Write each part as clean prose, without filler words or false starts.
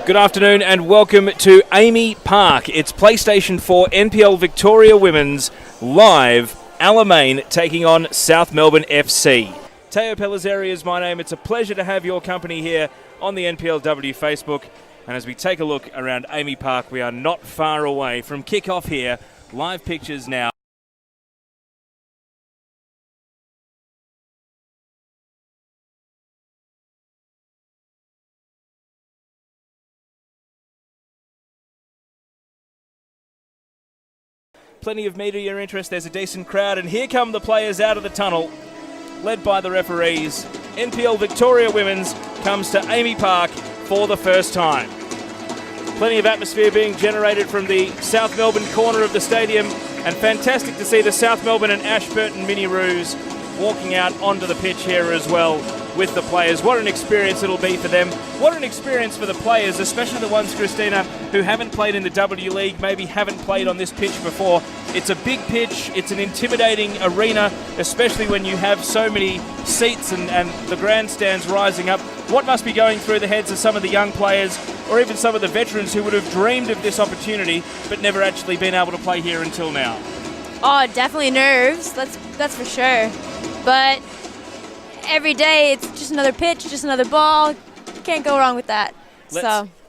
Good afternoon and welcome to AAMI Park. It's PlayStation 4 NPL Victoria Women's live. Alamein taking on South Melbourne FC. Teo Pellizzeri is my name. It's a pleasure to have your company here on the NPLW Facebook. And as we take a look around AAMI Park, we are not far away from kick-off here. Live pictures now. Plenty of media interest, there's a decent crowd, and here come the players out of the tunnel, led by the referees. NPL Victoria Women's comes to AAMI Park for the first time. Plenty of atmosphere being generated from the South Melbourne corner of the stadium, and fantastic to see the South Melbourne and Ashburton Mini-Roos walking out onto the pitch here as well with the players. What an experience it'll be for them. What an experience for the players, especially the ones, Christina, who haven't played in the W League, maybe haven't played on this pitch before. It's a big pitch, it's an intimidating arena, especially when you have so many seats and the grandstands rising up. What must be going through the heads of some of the young players, or even some of the veterans who would have dreamed of this opportunity but never actually been able to play here until now? Oh, definitely nerves, that's for sure. But every day it's just another pitch, just another ball. Can't go wrong with that.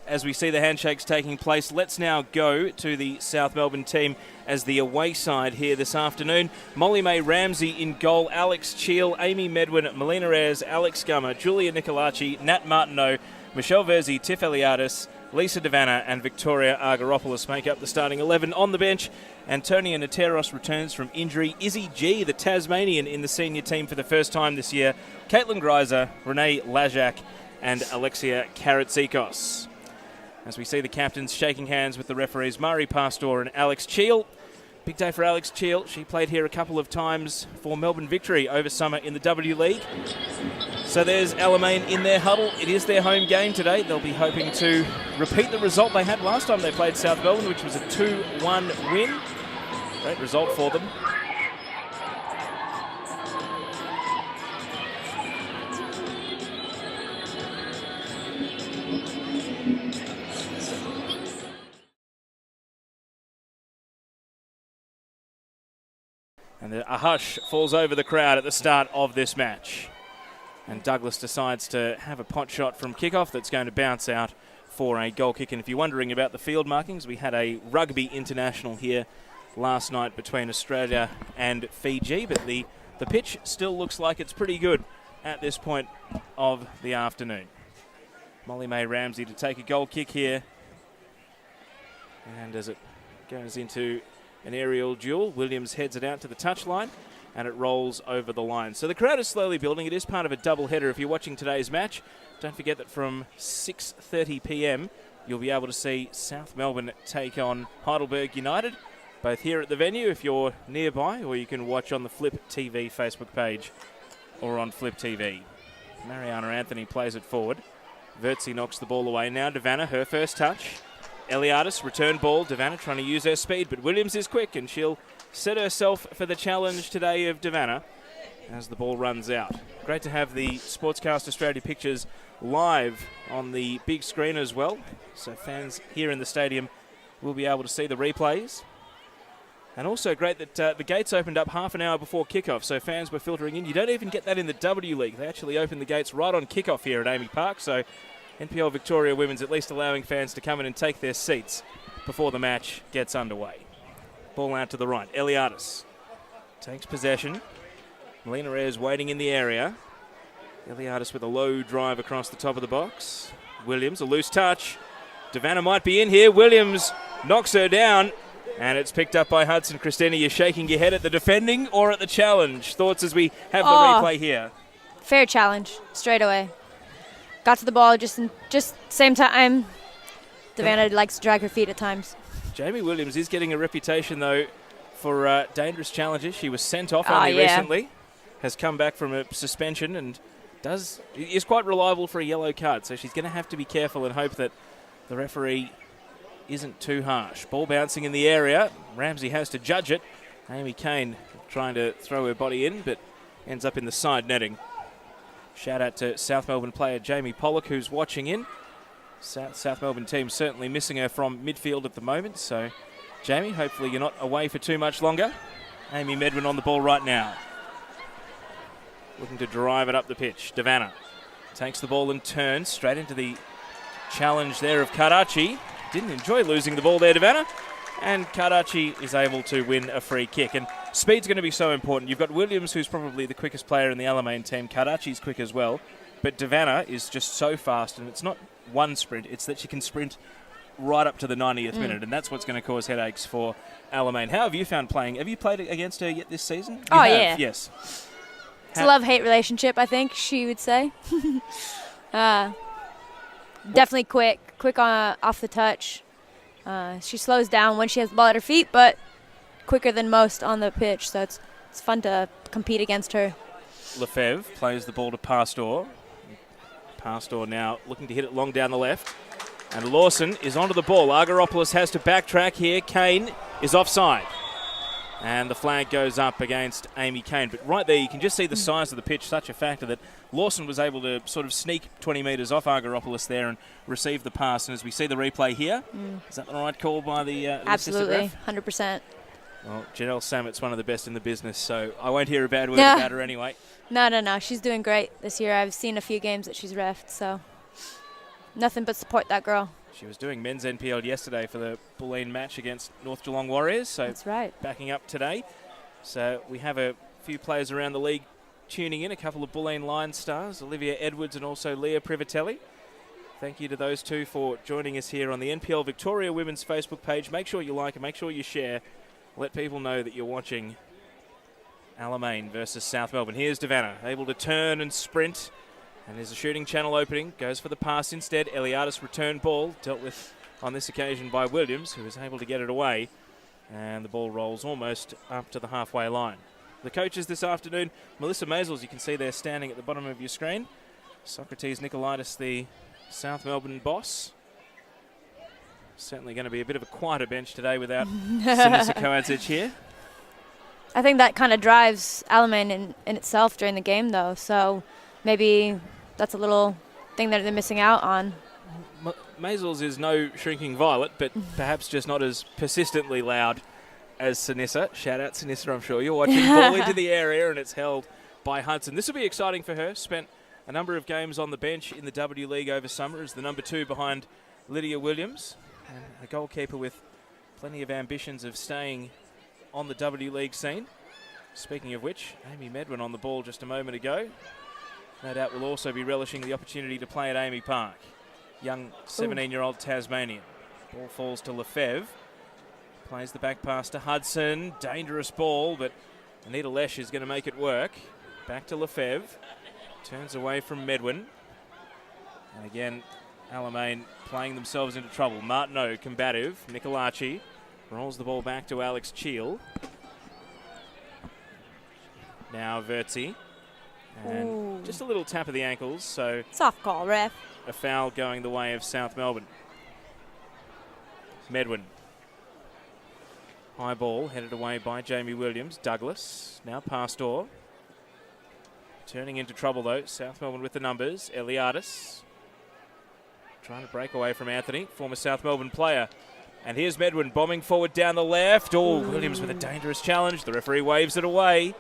As we see the handshakes taking place, let's now go to the South Melbourne team as the away side here this afternoon. Molly May Ramsey in goal, Alex Cheel, Amy Medwin, Melina Ayres, Alex Gummer, Julia Nicolacci, Nat Martineau, Michelle Verzi, Tiff Eliadis, Lisa Devanna and Victoria Argyropoulos make up the starting 11. On the bench, Antonia Nateros returns from injury. Izzy G, the Tasmanian, in the senior team for the first time this year. Caitlin Greiser, Renee Lajak and Alexia Karatsikos. As we see the captains shaking hands with the referees, Mari Pastor and Alex Cheel. Big day for Alex Cheel. She played here a couple of times for Melbourne Victory over summer in the W League. So there's Alamein in their huddle. It is their home game today. They'll be hoping to repeat the result they had last time they played South Melbourne, which was a 2-1 win. Great result for them. And a hush falls over the crowd at the start of this match. And Douglas decides to have a pot shot from kickoff that's going to bounce out for a goal kick. And if you're wondering about the field markings, we had a rugby international here last night between Australia and Fiji, but the pitch still looks like it's pretty good at this point of the afternoon. Molly May Ramsey to take a goal kick here. And as it goes into an aerial duel, Williams heads it out to the touchline and it rolls over the line. So the crowd is slowly building. It is part of a double header. If you're watching today's match, don't forget that from 6:30 p.m. you'll be able to see South Melbourne take on Heidelberg United, both here at the venue if you're nearby, or you can watch on the Flip TV Facebook page or on Flip TV. Mariana Anthony plays it forward. Verzi knocks the ball away. Now Devanna, her first touch. Eliadis, return ball. Devanna trying to use her speed, but Williams is quick and she'll set herself for the challenge today of Devanna as the ball runs out. Great to have the Sportscast Australia pictures live on the big screen as well, so fans here in the stadium will be able to see the replays. And also great that the gates opened up half an hour before kickoff, so fans were filtering in. You don't even get that in the W League. They actually open the gates right on kickoff here at AAMI Park, so NPL Victoria Women's at least allowing fans to come in and take their seats before the match gets underway. Ball out to the right. Eliadis takes possession. Melina Ayres waiting in the area. Eliadis with a low drive across the top of the box. Williams, a loose touch. Devanna might be in here. Williams knocks her down. And it's picked up by Hudson. Christina, you're shaking your head at the defending or at the challenge? Thoughts as we have the replay here? Fair challenge, straight away. Got to the ball just same time. Devanna likes to drag her feet at times. Jamie Williams is getting a reputation, though, for dangerous challenges. She was sent off only recently, has come back from a suspension, and is quite reliable for a yellow card. So she's going to have to be careful and hope that the referee isn't too harsh. Ball bouncing in the area. Ramsey has to judge it. Amy Kane trying to throw her body in, but ends up in the side netting. Shout out to South Melbourne player Jamie Pollock, who's watching in. South Melbourne team certainly missing her from midfield at the moment. So, Jamie, hopefully you're not away for too much longer. Amy Medwin on the ball right now. Looking to drive it up the pitch. Devanna takes the ball and turns straight into the challenge there of Karachi. Didn't enjoy losing the ball there, Devanna. And Karachi is able to win a free kick. And speed's going to be so important. You've got Williams, who's probably the quickest player in the Alamein team. Karachi's quick as well. But Devanna is just so fast, and it's not one sprint, it's that she can sprint right up to the 90th minute, and that's what's going to cause headaches for Alamein. How have you found playing? Have you played against her yet this season? You have? Yeah. Yes. It's a love-hate relationship, I think she would say. Definitely quick off the touch. She slows down when she has the ball at her feet, but quicker than most on the pitch, so it's fun to compete against her. Lefebvre plays the ball to Pastor. Pastor now looking to hit it long down the left. And Lawson is onto the ball. Argyropoulos has to backtrack here. Kane is offside. And the flag goes up against Amy Kane. But right there, you can just see the size of the pitch, such a factor that Lawson was able to sort of sneak 20 metres off Argyropoulos there and receive the pass. And as we see the replay here, is that the right call by the Absolutely, assistant ref? 100%. Well, Janelle Sammett's one of the best in the business, so I won't hear a bad word about her anyway. No. She's doing great this year. I've seen a few games that she's reffed, so nothing but support that girl. She was doing men's NPL yesterday for the Bulleen match against North Geelong Warriors, so that's right. Backing up today. So we have a few players around the league tuning in, a couple of Bulleen Lions stars, Olivia Edwards and also Leah Privatelli. Thank you to those two for joining us here on the NPL Victoria Women's Facebook page. Make sure you like and make sure you share. Let people know that you're watching Alamein versus South Melbourne. Here's Devanna, able to turn and sprint. And there's a shooting channel opening. Goes for the pass instead. Eliadis return ball. Dealt with on this occasion by Williams, who was able to get it away. And the ball rolls almost up to the halfway line. The coaches this afternoon, Melissa Maisels, you can see there standing at the bottom of your screen. Socrates Nicolaitis, the South Melbourne boss. Certainly going to be a bit of a quieter bench today without Sinisa Kovacic here. I think that kind of drives Alamein in itself during the game, though. So maybe that's a little thing that they're missing out on. Maisels is no shrinking violet, but perhaps just not as persistently loud as Sinisa. Shout out Sinisa, I'm sure you're watching. Ball into the area, and it's held by Hudson. This will be exciting for her. Spent a number of games on the bench in the W League over summer as the number 2 behind Lydia Williams, and a goalkeeper with plenty of ambitions of staying on the W League scene. Speaking of which, Amy Medwin on the ball just a moment ago. No doubt will also be relishing the opportunity to play at AAMI Park. Young 17-year-old Tasmanian. Ball falls to Lefebvre. Plays the back pass to Hudson. Dangerous ball, but Anita Lesh is going to make it work. Back to Lefebvre. Turns away from Medwin. And again, Alamein playing themselves into trouble. Martineau combative. Nicolaci rolls the ball back to Alex Cheel. Now Verzi. And just a little tap of the ankles, so soft call, ref. A foul going the way of South Melbourne. Medwin. High ball headed away by Jamie Williams. Douglas, now Pastor. Turning into trouble though, South Melbourne with the numbers. Eliadis. Trying to break away from Anthony, former South Melbourne player. And here's Medwin bombing forward down the left. Williams with a dangerous challenge. The referee waves it away.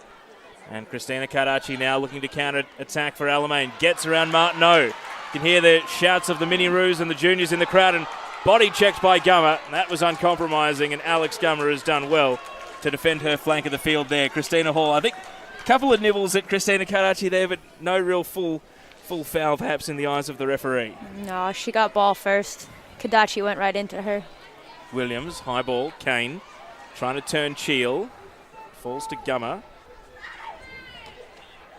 And Christina Karachi now looking to counter-attack for Alamein. Gets around Martineau. You can hear the shouts of the Mini-Roos and the juniors in the crowd. And body checked by Gummer. That was uncompromising. And Alex Gummer has done well to defend her flank of the field there. Christina Hall, I think a couple of nibbles at Christina Karachi there, but no real full foul perhaps in the eyes of the referee. No, she got ball first. Kadachi went right into her. Williams, high ball. Kane trying to turn Cheel. Falls to Gummer.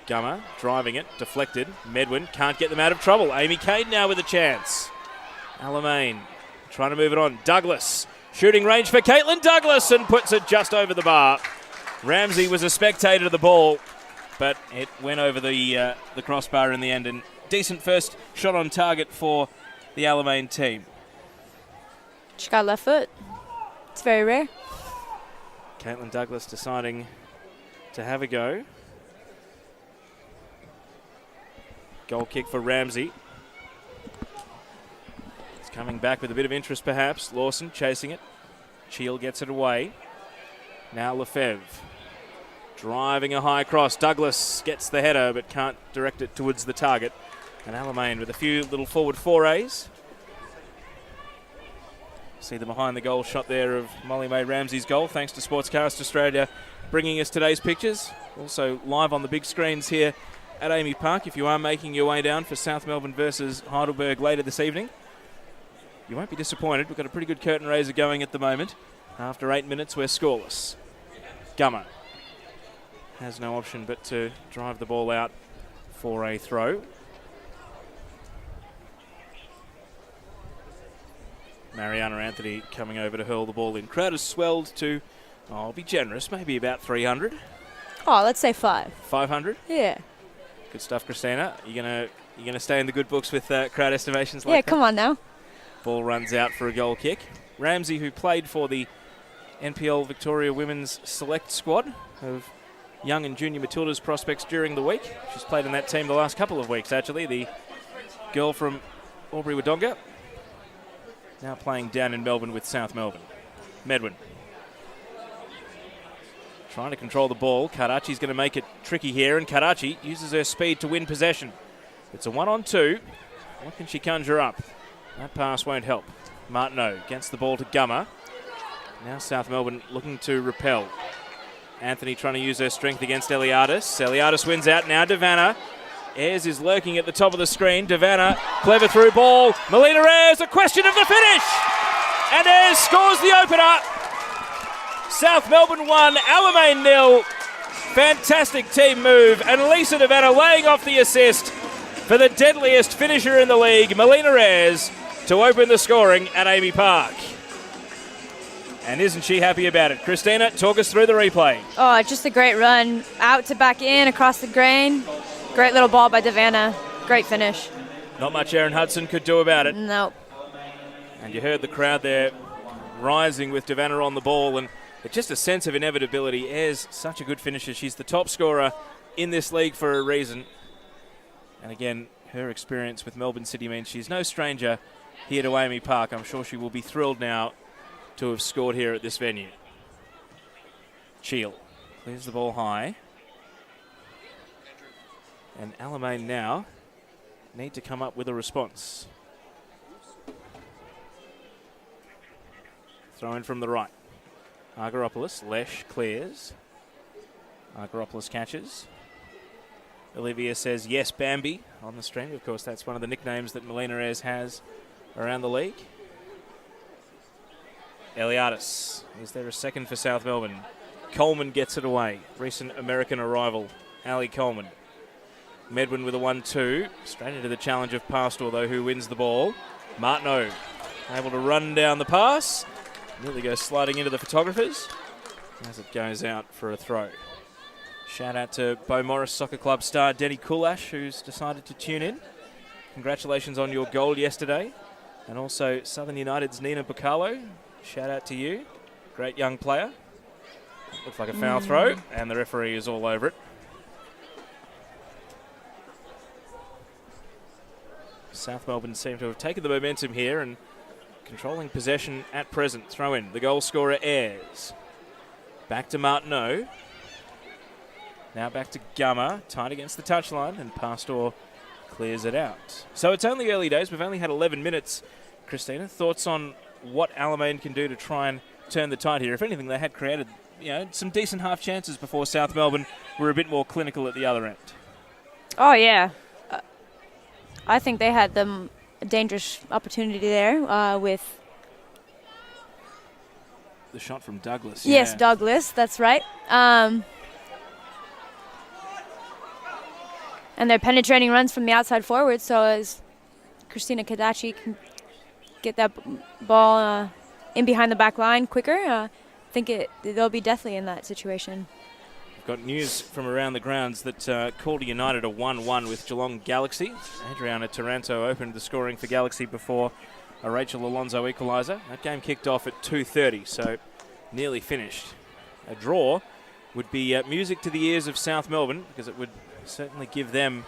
Gummer driving it, deflected. Medwin can't get them out of trouble. Amy Kane now with a chance. Alamein trying to move it on. Douglas, shooting range for Caitlin Douglas and puts it just over the bar. Ramsey was a spectator of the ball, but it went over the crossbar in the end. And decent first shot on target for the Alamein team. She got left foot. It's very rare. Caitlin Douglas deciding to have a go. Goal kick for Ramsey. coming back with a bit of interest perhaps. Lawson chasing it. Cheel gets it away. Now Lefebvre driving a high cross. Douglas gets the header but can't direct it towards the target. And Alamein with a few little forward forays. See the behind the goal shot there of Molly Mae Ramsey's goal. Thanks to Sportscast Australia bringing us today's pictures. Also live on the big screens here at AAMI Park. If you are making your way down for South Melbourne versus Heidelberg later this evening, you won't be disappointed. We've got a pretty good curtain raiser going at the moment. After 8 minutes, we're scoreless. Gummer has no option but to drive the ball out for a throw. Mariana Anthony coming over to hurl the ball in. Crowd has swelled to, I'll be generous, maybe about 300. Oh, let's say 5. 500? Yeah. Good stuff, Christina. You gonna stay in the good books with crowd estimations like that? Yeah, come on now. Ball runs out for a goal kick. Ramsey, who played for the NPL Victoria Women's Select Squad of young and junior Matildas prospects during the week. She's played in that team the last couple of weeks, actually. The girl from Albury-Wodonga. Now playing down in Melbourne with South Melbourne. Medwin trying to control the ball. Karachi's going to make it tricky here, and Karachi uses her speed to win possession. It's a 1-on-2. What can she conjure up? That pass won't help. Martineau gets the ball to Gummer. Now South Melbourne looking to repel. Anthony trying to use her strength against Eliadis. Eliadis wins out. Now Devanna. Ayres is lurking at the top of the screen. Devanna, clever through ball. Melina Ayres, a question of the finish. And Ayres scores the opener. South Melbourne 1, Alamein 0. Fantastic team move. And Lisa Devanna laying off the assist for the deadliest finisher in the league, Melina Ayres, to open the scoring at AAMI Park. And isn't she happy about it? Christina, talk us through the replay. Oh, just a great run. Out to back in, across the grain. Great little ball by Devanna. Great finish. Not much Erin Hudson could do about it. Nope. And you heard the crowd there rising with Devanna on the ball, and it's just a sense of inevitability. Ayres, such a good finisher. She's the top scorer in this league for a reason. And again, her experience with Melbourne City means she's no stranger here to AAMI Park. I'm sure she will be thrilled now to have scored here at this venue. Cheel clears the ball high. And Alamein now need to come up with a response. Throw in from the right. Argyropoulos, Lesh clears. Argyropoulos catches. Olivia says, yes, Bambi, on the stream. Of course, that's one of the nicknames that Melina Ayres has around the league. Eliadis, is there a second for South Melbourne? Coleman gets it away. Recent American arrival, Ali Coleman. Medwin with a 1-2. Straight into the challenge of Pastor, though, who wins the ball. Martineau able to run down the pass. Nearly goes sliding into the photographers as it goes out for a throw. Shout out to Beau Morris Soccer Club star Denny Kulash, who's decided to tune in. Congratulations on your goal yesterday. And also Southern United's Nina Bacalo. Shout out to you. Great young player. Looks like a foul throw, and the referee is all over it. South Melbourne seem to have taken the momentum here and controlling possession at present. Throw in the goal scorer Ayres. Back to Martineau. Now back to Gummer, tight against the touchline, and Pastor clears it out. So it's only early days. We've only had 11 minutes. Christina, thoughts on what Alamein can do to try and turn the tide here? If anything, they had created, some decent half chances before South Melbourne were a bit more clinical at the other end. Oh, yeah. I think they had a dangerous opportunity there with... The shot from Douglas. Yes, yeah. Douglas, that's right. And they're penetrating runs from the outside forward, so as Christina Kadachi can get that ball in behind the back line quicker, I think they'll be definitely in that situation. Got news from around the grounds that Calder United are 1-1 with Geelong Galaxy. Adriana Taranto opened the scoring for Galaxy before a Rachel Alonso equaliser. That game kicked off at 2:30, so nearly finished. A draw would be music to the ears of South Melbourne, because it would certainly give them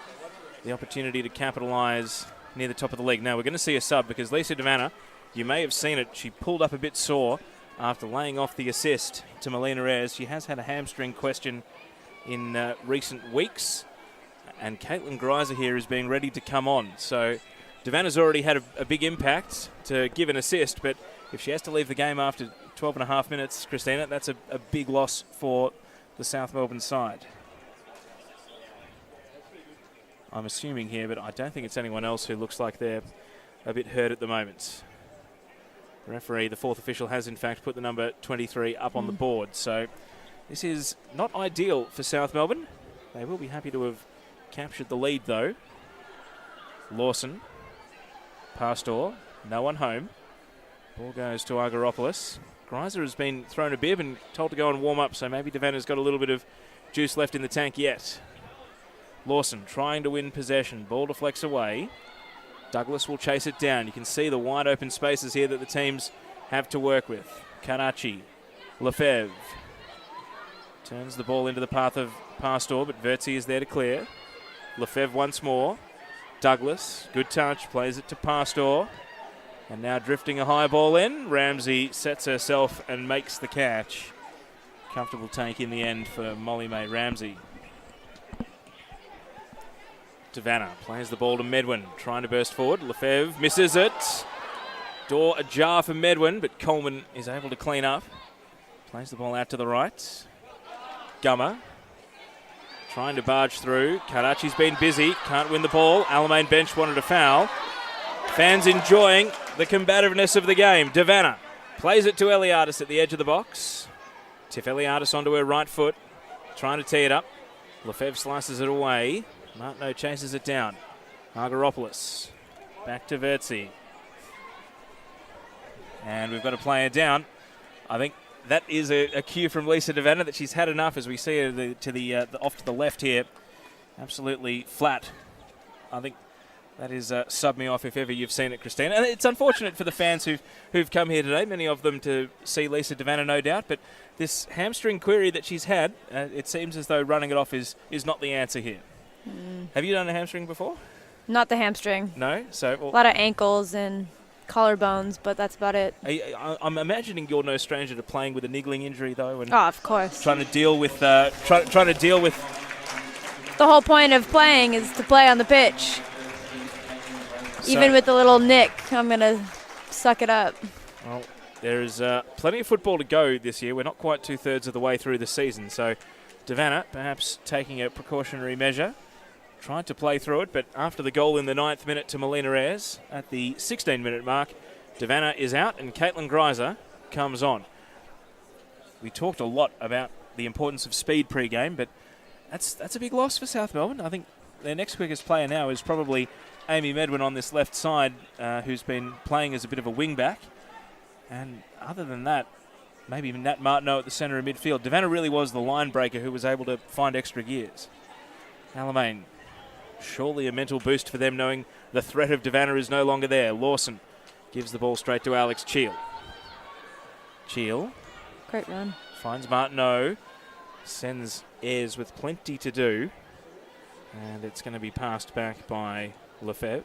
the opportunity to capitalise near the top of the league. Now we're going to see a sub because Lisa Devanna, you may have seen it, she pulled up a bit sore after laying off the assist to Melina Ayres. She has had a hamstring question in recent weeks, and Caitlin Greiser here is being ready to come on. So Devanna's already had a big impact to give an assist, but if she has to leave the game after 12 and a half minutes, Christina, that's a big loss for the South Melbourne side. I'm assuming here, but I don't think it's anyone else who looks like they're a bit hurt at the moment. The referee, the fourth official, has in fact put the number 23 up on the board. So this is not ideal for South Melbourne. They will be happy to have captured the lead though. Lawson, Pastor, no one home. Ball goes to Argyropoulos. Greiser has been thrown a bib and told to go and warm up, so maybe Devanna's got a little bit of juice left in the tank yet. Lawson trying to win possession. Ball deflects away. Douglas will chase it down. You can see the wide open spaces here that the teams have to work with. Karachi, Lefebvre turns the ball into the path of Pastor, but Vertzi is there to clear. Lefebvre once more. Douglas, good touch, plays it to Pastor. And now drifting a high ball in. Ramsey sets herself and makes the catch. Comfortable take in the end for Molly May Ramsey. Devanna plays the ball to Medwin, trying to burst forward. Lefebvre misses it. Door ajar for Medwin, but Coleman is able to clean up. Plays the ball out to the right. Gummer trying to barge through. Karachi's been busy, can't win the ball. Alamein bench wanted a foul. Fans enjoying the combativeness of the game. Devanna plays it to Eliadis at the edge of the box. Tiff Eliadis onto her right foot, trying to tee it up. Lefebvre slices it away. Martineau chases it down. Argyropoulos back to Vertzi. And we've got a player down. I think that is a cue from Lisa Devanna that she's had enough, as we see her off to the left here. Absolutely flat. I think that is sub me off if ever you've seen it, Christina. And it's unfortunate for the fans who've come here today, many of them to see Lisa Devanna, no doubt. But this hamstring query that she's had, it seems as though running it off is not the answer here. Have you done a hamstring before? Not the hamstring. No? So a lot of ankles and collarbones, but that's about it. I'm imagining you're no stranger to playing with a niggling injury, though. And of course. Trying to deal with... trying to deal with... The whole point of playing is to play on the pitch. So, even with the little nick, I'm going to suck it up. Well, there's plenty of football to go this year. We're not quite 2/3 of the way through the season, so Devanna perhaps taking a precautionary measure. Tried to play through it, but after the goal in the 9th minute to Melina Ayres at the 16-minute mark, Devanna is out and Caitlin Greiser comes on. We talked a lot about the importance of speed pre-game, but that's a big loss for South Melbourne. I think their next quickest player now is probably Amy Medwin on this left side, who's been playing as a bit of a wing-back. And other than that, maybe Nat Martineau at the centre of midfield. Devanna really was the line breaker who was able to find extra gears. Alamein. Surely a mental boost for them knowing the threat of Devanna is no longer there. Lawson gives the ball straight to Alex Cheel. Cheel. Great run. Finds Martineau. Sends Ayres with plenty to do. And it's going to be passed back by Lefebvre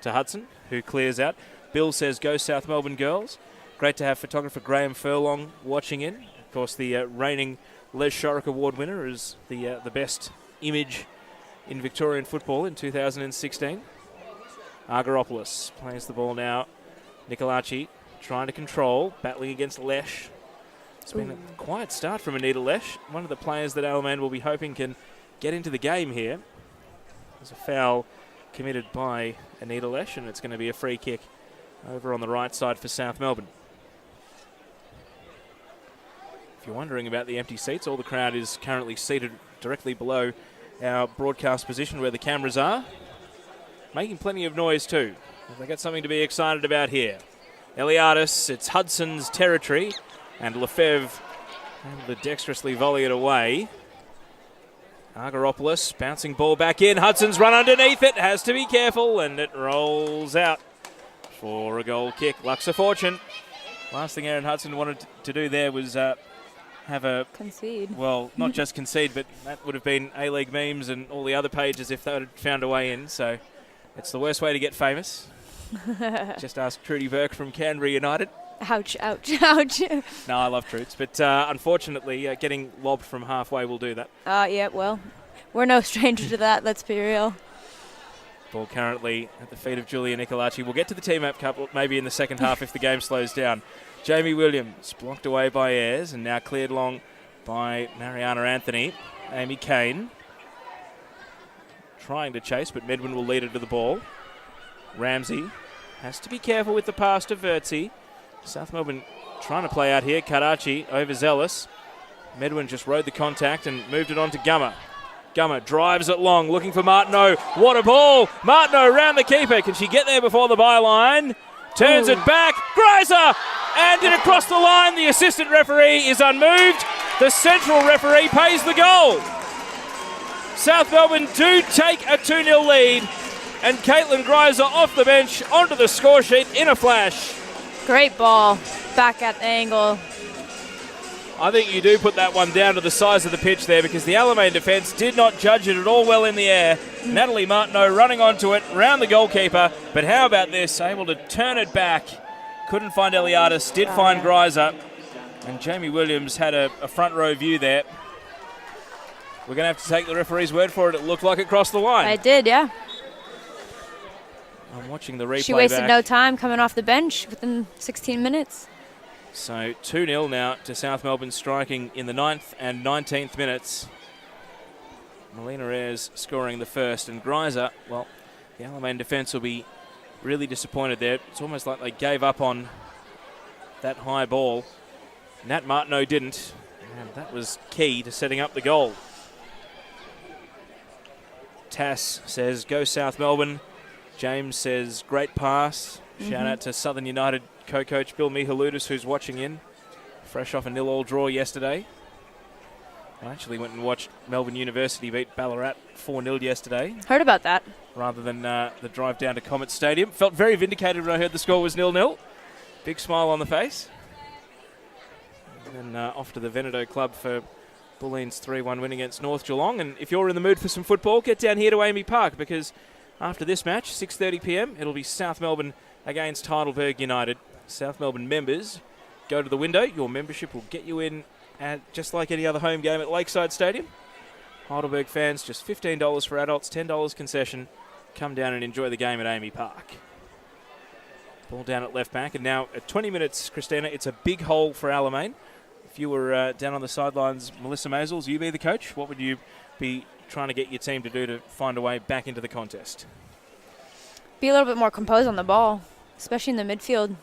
to Hudson, who clears out. Bill says, go South Melbourne girls. Great to have photographer Graham Furlong watching in. Of course, the reigning Les Shorrock Award winner is the best image in Victorian football in 2016. Argyropoulos plays the ball now. Nicolaci trying to control, battling against Lesh. It's been a quiet start from Anita Lesh, one of the players that Alamein will be hoping can get into the game here. There's a foul committed by Anita Lesh, and it's going to be a free kick over on the right side for South Melbourne. If you're wondering about the empty seats, all the crowd is currently seated directly below our broadcast position where the cameras are, making plenty of noise too. They've got something to be excited about here. Eliadis, it's Hudson's territory, and Lefebvre able to dexterously volley it away. Argyropoulos bouncing ball back in. Hudson's run underneath it, has to be careful, and it rolls out for a goal kick. Luxa Fortune. Last thing Aaron Hudson wanted to do there was have a... concede. Well, not just concede, but that would have been A-League memes and all the other pages if they had found a way in. So It's the worst way to get famous. Just ask Trudy Burke from Canberra United. Ouch, ouch, ouch. No, I love Trudes, but unfortunately, getting lobbed from halfway will do that. Yeah, well, we're no stranger to that, let's be real. Ball currently at the feet of Julia Nicolaci. We'll get to the team up couple maybe in the second half if the game slows down. Jamie Williams blocked away by Ayres and now cleared long by Mariana Anthony. Amy Kane trying to chase, but Medwin will lead her to the ball. Ramsey has to be careful with the pass to Vertzi. South Melbourne trying to play out here. Karachi overzealous. Medwin just rode the contact and moved it on to Gummer. Gummer drives it long, looking for Martineau. What a ball! Martineau round the keeper. Can she get there before the byline? Turns it back. Greiser! And it across the line. The assistant referee is unmoved. The central referee pays the goal. South Melbourne do take a 2-0 lead. And Caitlin Greiser off the bench onto the score sheet in a flash. Great ball. Back at the angle. I think you do put that one down to the size of the pitch there because the Alamein defence did not judge it at all well in the air. Natalie Martineau running onto it, round the goalkeeper. But how about this? Able to turn it back. Couldn't find Eliadis, did find Greiser. And Jamie Williams had a front row view there. We're going to have to take the referee's word for it. It looked like it crossed the line. I did, yeah. I'm watching the replay She wasted back. no time coming off the bench within 16 minutes. So 2-0 now to South Melbourne, striking in the 9th and 19th minutes. Melina Ayres scoring the first, and Greiser, well, the Alamein defence will be really disappointed there. It's almost like they gave up on that high ball. Nat Martineau didn't, and that was key to setting up the goal. Tass says, go South Melbourne. James says, great pass. Shout out to Southern United co-coach Bill Mihaludis, who's watching in. Fresh off a 0-0 draw yesterday. I actually went and watched Melbourne University beat Ballarat 4-0 yesterday. Heard about that. Rather than the drive down to Comet Stadium. Felt very vindicated when I heard the score was 0-0. Big smile on the face. And then off to the Veneto Club for Bulleen's 3-1 win against North Geelong. And if you're in the mood for some football, get down here to AAMI Park because after this match, 6:30 p.m, it'll be South Melbourne against Heidelberg United. South Melbourne members go to the window. Your membership will get you in just like any other home game at Lakeside Stadium. Heidelberg fans, just $15 for adults, $10 concession. Come down and enjoy the game at AAMI Park. Ball down at left back. And now at 20 minutes, Christina, it's a big hole for Alamein. If you were down on the sidelines, Melissa Maisels, you be the coach, what would you be trying to get your team to do to find a way back into the contest? Be a little bit more composed on the ball, especially in the midfield.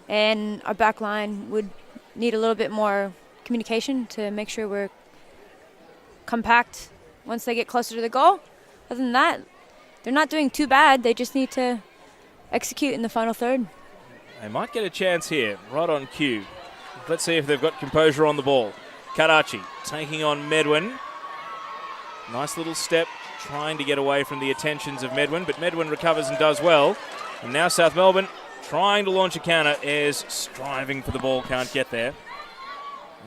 And our back line would need a little bit more communication to make sure we're compact once they get closer to the goal. Other than that, they're not doing too bad. They just need to execute in the final third. They might get a chance here, right on cue. Let's see if they've got composure on the ball. Karachi taking on Medwin. Nice little step, trying to get away from the attentions of Medwin, but Medwin recovers and does well. And now South Melbourne trying to launch a counter. Ayres striving for the ball, can't get there.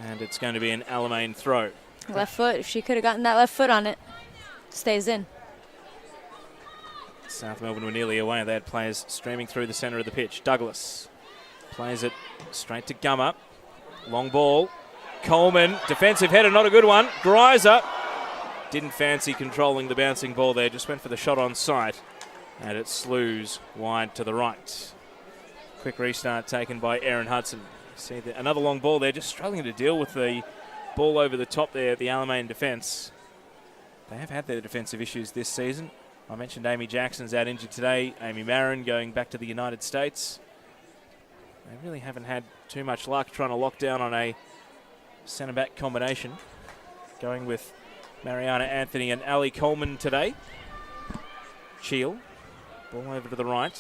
And it's going to be an Alamein throw. Left foot, if she could have gotten that left foot on it, stays in. South Melbourne were nearly away. They had players streaming through the centre of the pitch. Douglas plays it straight to Gummer. Long ball. Coleman, defensive header, not a good one. Greiser didn't fancy controlling the bouncing ball there, just went for the shot on sight. And it slews wide to the right. Quick restart taken by Erin Hudson. See another long ball there, just struggling to deal with the ball over the top there, the Alamein defence. They have had their defensive issues this season. I mentioned Amy Jackson's out injured today. Amy Marin going back to the United States. They really haven't had too much luck trying to lock down on a centre-back combination. Going with Mariana Anthony and Ali Coleman today. Cheel. Ball over to the right.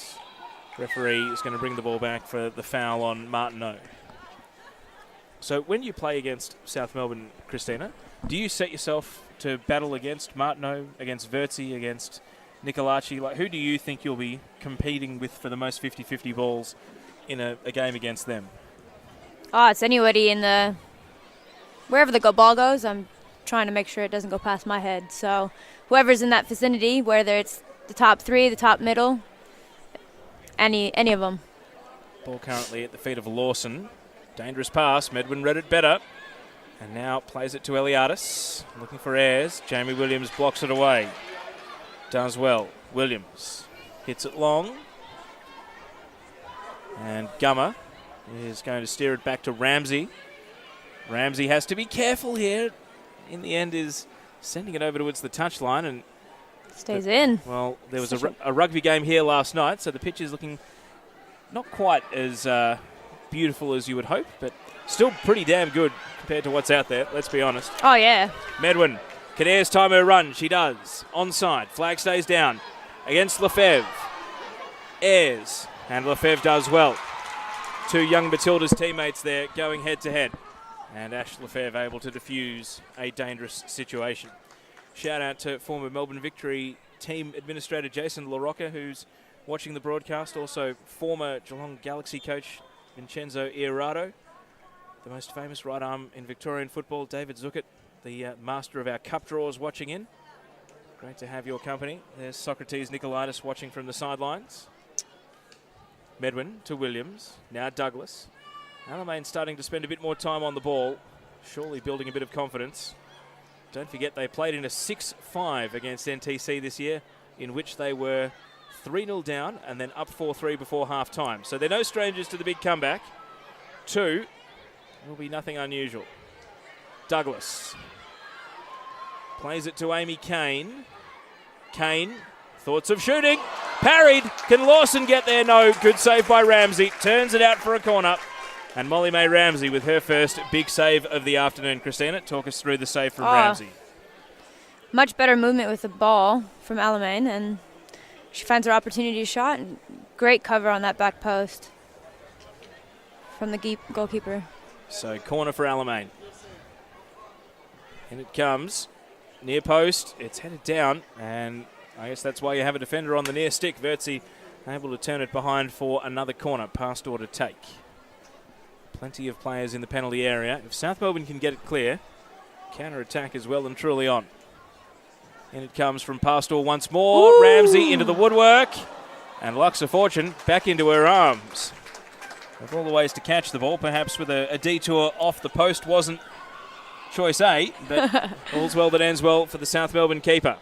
Referee is going to bring the ball back for the foul on Martineau. So when you play against South Melbourne, Christina, do you set yourself to battle against Martineau, against Vertzi, against Nicolaci? Like, who do you think you'll be competing with for the most 50-50 balls in a game against them? Oh, it's anybody in the... Wherever the ball goes, I'm trying to make sure it doesn't go past my head. So whoever's in that vicinity, whether it's the top three, the top middle, any of them. Ball currently at the feet of Lawson. Dangerous pass. Medwin read it better. And now plays it to Eliadis. Looking for Ayres. Jamie Williams blocks it away. Does well. Williams hits it long. And Gummer is going to steer it back to Ramsey. Ramsey has to be careful here. In the end is sending it over towards the touchline. And stays in. Well, there was a rugby game here last night, so the pitch is looking not quite as beautiful as you would hope, but still pretty damn good compared to what's out there, let's be honest. Oh, yeah. Medwin, can Ayres time her run? She does. Onside, flag stays down against Lefebvre. Ayres, and Lefebvre does well. Two young Matilda's teammates there going head-to-head. And Ash Lefebvre able to defuse a dangerous situation. Shout out to former Melbourne Victory team administrator Jason LaRocca, who's watching the broadcast. Also former Geelong Galaxy coach Vincenzo Iorato. The most famous right arm in Victorian football, David Zuckett, the master of our cup draws, watching in. Great to have your company. There's Socrates Nicolaitis watching from the sidelines. Medwin to Williams. Now Douglas. Alamein starting to spend a bit more time on the ball. Surely building a bit of confidence. Don't forget they played in a 6-5 against NTC this year, in which they were 3-0 down and then up 4-3 before half-time. So they're no strangers to the big comeback. 2 will be nothing unusual. Douglas plays it to Amy Kane. Kane, thoughts of shooting. Parried. Can Lawson get there? No. Good save by Ramsey. Turns it out for a corner. And Molly May Ramsey with her first big save of the afternoon. Christina, talk us through the save from Ramsey. Much better movement with the ball from Alamein, and she finds her opportunity to shot, and great cover on that back post from the goalkeeper. So corner for Alamein. And it comes. Near post. It's headed down, and I guess that's why you have a defender on the near stick. Vertzi able to turn it behind for another corner. Pass door to take. Plenty of players in the penalty area. If South Melbourne can get it clear, counter-attack is well and truly on. And it comes from Pastor once more. Ooh. Ramsey into the woodwork. And Lux of Fortune back into her arms. Of all the ways to catch the ball, perhaps with a detour off the post wasn't choice A, but all's well that ends well for the South Melbourne keeper.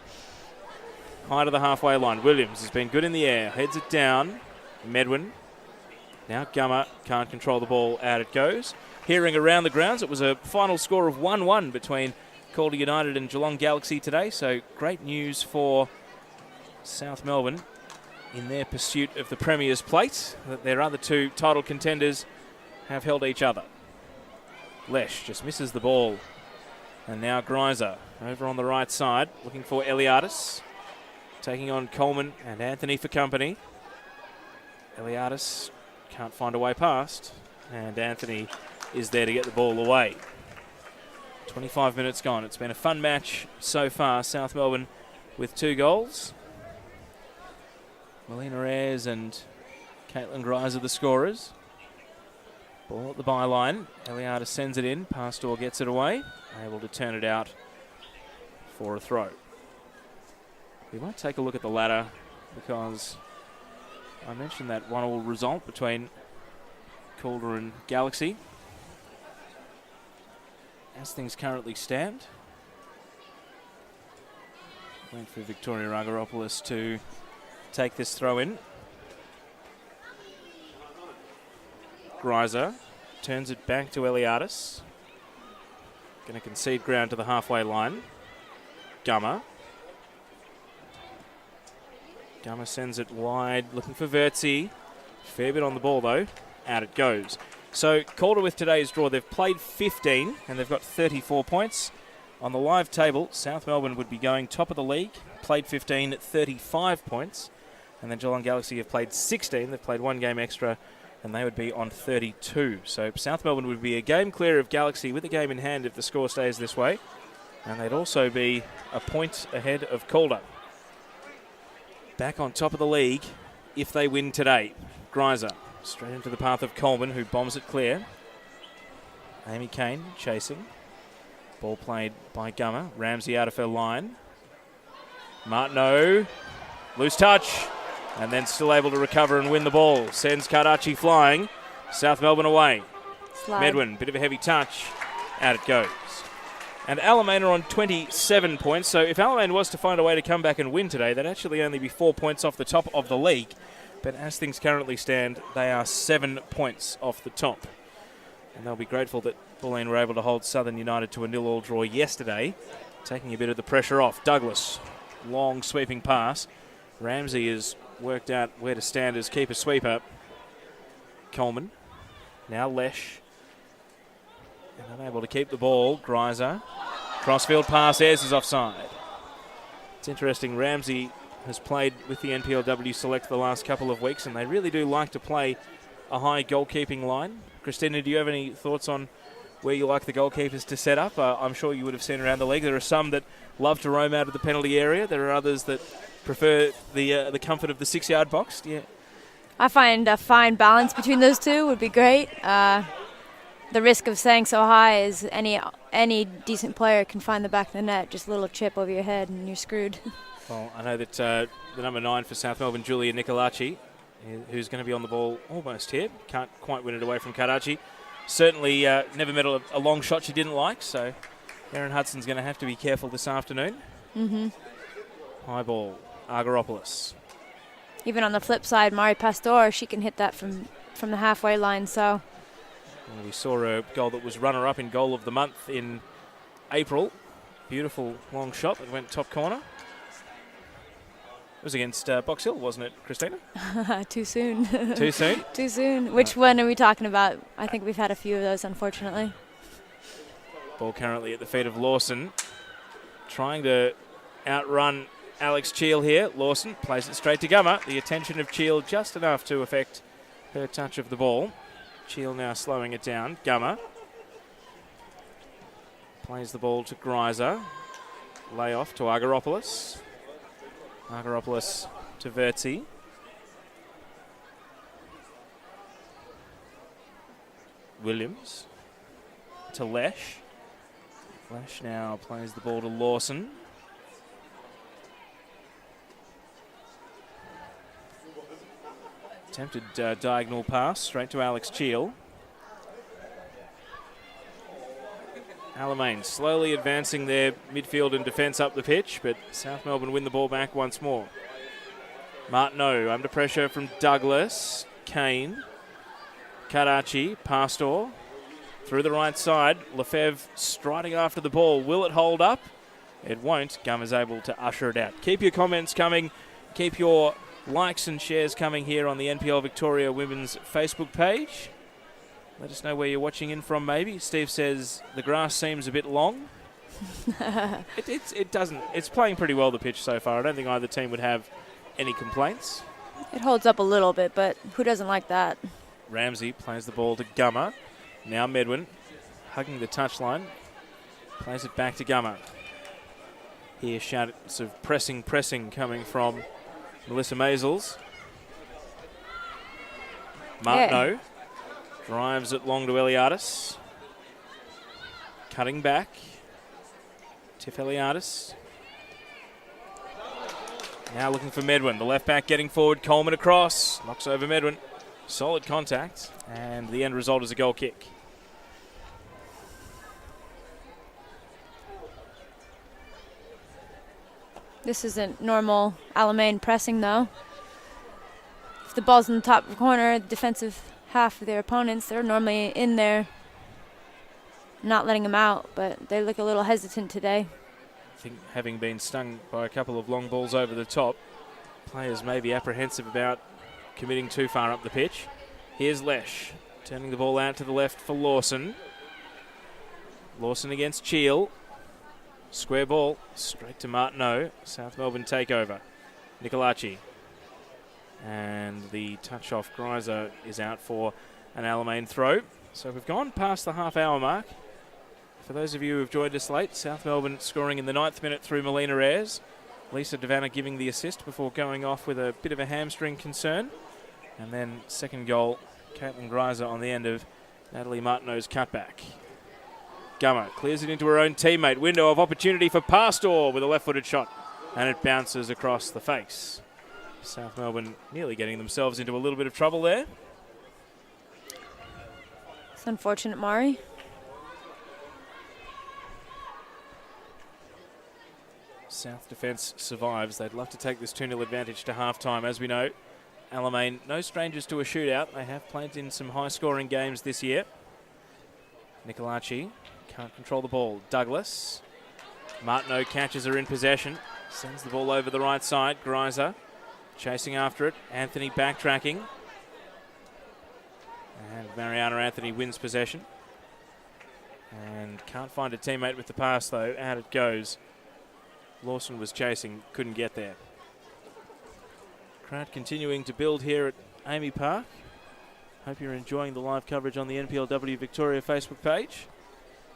High to the halfway line. Williams has been good in the air. Heads it down. Medwin. Now Gummer can't control the ball. Out it goes. Hearing around the grounds, it was a final score of 1-1 between Calder United and Geelong Galaxy today. So great news for South Melbourne in their pursuit of the Premier's plate, that their other two title contenders have held each other. Lesh just misses the ball. And now Greiser over on the right side, looking for Eliadis. Taking on Coleman and Anthony for company. Eliadis can't find a way past, and Anthony is there to get the ball away. 25 minutes gone. It's been a fun match so far. South Melbourne with 2 goals. Melina Ayres and Caitlin Greiser the scorers. Ball at the byline. Eliadis sends it in. Pastor gets it away. Able to turn it out for a throw. We might take a look at the ladder because I mentioned that 1-1 result between Calder and Galaxy. As things currently stand, wait for Victoria Ragaropoulos to take this throw in. Greiser turns it back to Eliadis. Going to concede ground to the halfway line. Gummer. Gummer sends it wide, looking for Vertzi. Fair bit on the ball, though. Out it goes. So, Calder with today's draw, they've played 15, and they've got 34 points. On the live table, South Melbourne would be going top of the league, played 15 at 35 points. And then Geelong Galaxy have played 16. They've played 1 game extra, and they would be on 32. So, South Melbourne would be a game clear of Galaxy with a game in hand if the score stays this way. And they'd also be a point ahead of Calder. Back on top of the league if they win today. Greiser straight into the path of Coleman, who bombs it clear. Amy Kane chasing. Ball played by Gummer. Ramsey out of her line. Martineau Loose touch, and then still able to recover and win the ball. Sends Karachi flying. South Melbourne away. Slide. Medwin, bit of a heavy touch. Out it goes. And Alamein are on 27 points, so if Alamein was to find a way to come back and win today, that'd actually only be 4 points off the top of the league. But as things currently stand, they are 7 points off the top. And they'll be grateful that Bulleen were able to hold Southern United to a 0-0 draw yesterday, taking a bit of the pressure off. Douglas, long sweeping pass. Ramsey has worked out where to stand as keeper sweeper. Coleman, now Lesh. And unable to keep the ball. Greiser. Crossfield pass, Ayres is offside. It's interesting, Ramsey has played with the NPLW Select the last couple of weeks, and they really do like to play a high goalkeeping line. Christina, do you have any thoughts on where you like the goalkeepers to set up? I'm sure you would have seen around the league. There are some that love to roam out of the penalty area. There are others that prefer the comfort of the 6-yard box. Yeah. I find a fine balance between those two would be great. The risk of staying so high is any decent player can find the back of the net, just a little chip over your head and you're screwed. Well, I know that the number 9 for South Melbourne, Julia Nicolaci, who's going to be on the ball almost here. Can't quite win it away from Karachi. Certainly never met a long shot she didn't like, so Erin Hudson's going to have to be careful this afternoon. Mm-hmm. High ball, Argyropoulos. Even on the flip side, Mari Pastor, she can hit that from the halfway line, so... Well, we saw a goal that was runner-up in goal of the month in April. Beautiful long shot that went top corner. It was against Box Hill, wasn't it, Christina? Too soon. Too soon? Too soon. Which one are we talking about? I think we've had a few of those, unfortunately. Ball currently at the feet of Lawson. Trying to outrun Alex Cheel here. Lawson plays it straight to Gummer. The attention of Cheel just enough to affect her touch of the ball. Cheel now slowing it down. Gummer plays the ball to Greiser. Lay off to Argyropoulos. Argyropoulos to Vertzi. Williams to Lesh. Lesh now plays the ball to Lawson. Attempted diagonal pass straight to Alex Cheel. Alamein slowly advancing their midfield and defence up the pitch, but South Melbourne win the ball back once more. Martineau under pressure from Douglas. Kane. Karachi. Pastor. Through the right side. Lefebvre striding after the ball. Will it hold up? It won't. Gum is able to usher it out. Keep your comments coming. Keep your likes and shares coming here on the NPL Victoria Women's Facebook page. Let us know where you're watching in from, maybe. Steve says the grass seems a bit long. It doesn't. It's playing pretty well, the pitch so far. I don't think either team would have any complaints. It holds up a little bit, but who doesn't like that? Ramsey plays the ball to Gummer. Now Medwin hugging the touchline. Plays it back to Gummer. Here shouts of pressing coming from Melissa Maisels. Martineau drives it long to Eliadis. Cutting back. Tiff Eliadis. Now looking for Medwin. The left back getting forward. Coleman across. Knocks over Medwin. Solid contact. And the end result is a goal kick. This isn't normal Alamein pressing, though. If the ball's in the top corner, the defensive half of their opponents, they're normally in there, not letting them out, but they look a little hesitant today. I think having been stung by a couple of long balls over the top, players may be apprehensive about committing too far up the pitch. Here's Lesh, turning the ball out to the left for Lawson. Lawson against Cheel. Square ball, straight to Martineau. South Melbourne takeover. Nicolaci. And the touch off Greiser is out for an Alamein throw. So we've gone past the half-hour mark. For those of you who have joined us late, South Melbourne scoring in the 9th minute through Melina Ayres. Lisa Devanna giving the assist before going off with a bit of a hamstring concern. And then second goal, Caitlin Greiser on the end of Natalie Martineau's cutback. Gummer clears it into her own teammate. Window of opportunity for Pastor with a left-footed shot. And it bounces across the face South Melbourne nearly getting themselves into a little bit of trouble there. It's unfortunate, Mari. South defence survives. They'd love to take this 2-0 advantage to half-time. As we know, Alamein, no strangers to a shootout. They have played in some high-scoring games this year. Nicolaci can't control the ball. Douglas. Martineau catches her in possession. Sends the ball over the right side. Greiser chasing after it. Anthony backtracking. And Mariana Anthony wins possession. And can't find a teammate with the pass, though. Out it goes. Lawson was chasing, couldn't get there. Crowd continuing to build here at AAMI Park. Hope you're enjoying the live coverage on the NPLW Victoria Facebook page.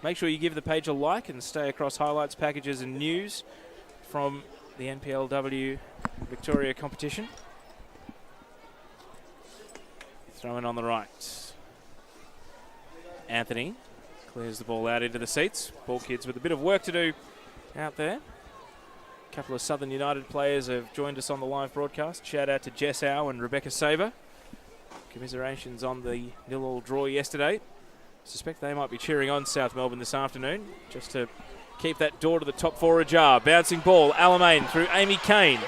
Make sure you give the page a like and stay across highlights, packages and news from the NPLW Victoria competition. Throw in on the right. Anthony clears the ball out into the seats. Ball kids with a bit of work to do out there. A couple of Southern United players have joined us on the live broadcast. Shout out to Jess Howe and Rebecca Saber. Commiserations on the 0-0 draw yesterday. Suspect they might be cheering on South Melbourne this afternoon just to keep that door to the top four ajar. Bouncing ball, Alamein through Amy Kane.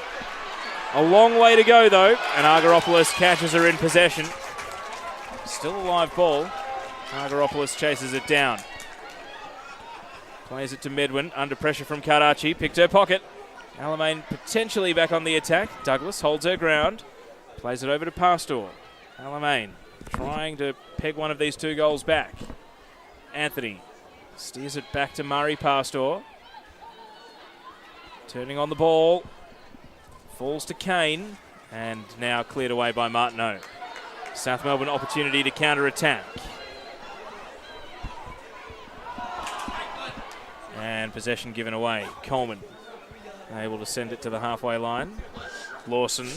A long way to go though, and Argyropoulos catches her in possession. Still a live ball. Argyropoulos chases it down. Plays it to Medwin, under pressure from Karachi, picked her pocket. Alamein potentially back on the attack. Douglas holds her ground, plays it over to Pastor. Alamein trying to peg one of these two goals back. Anthony steers it back to Murray Pastor. Turning on the ball, falls to Kane, and now cleared away by Martineau. South Melbourne opportunity to counter-attack. And possession given away. Coleman able to send it to the halfway line. Lawson.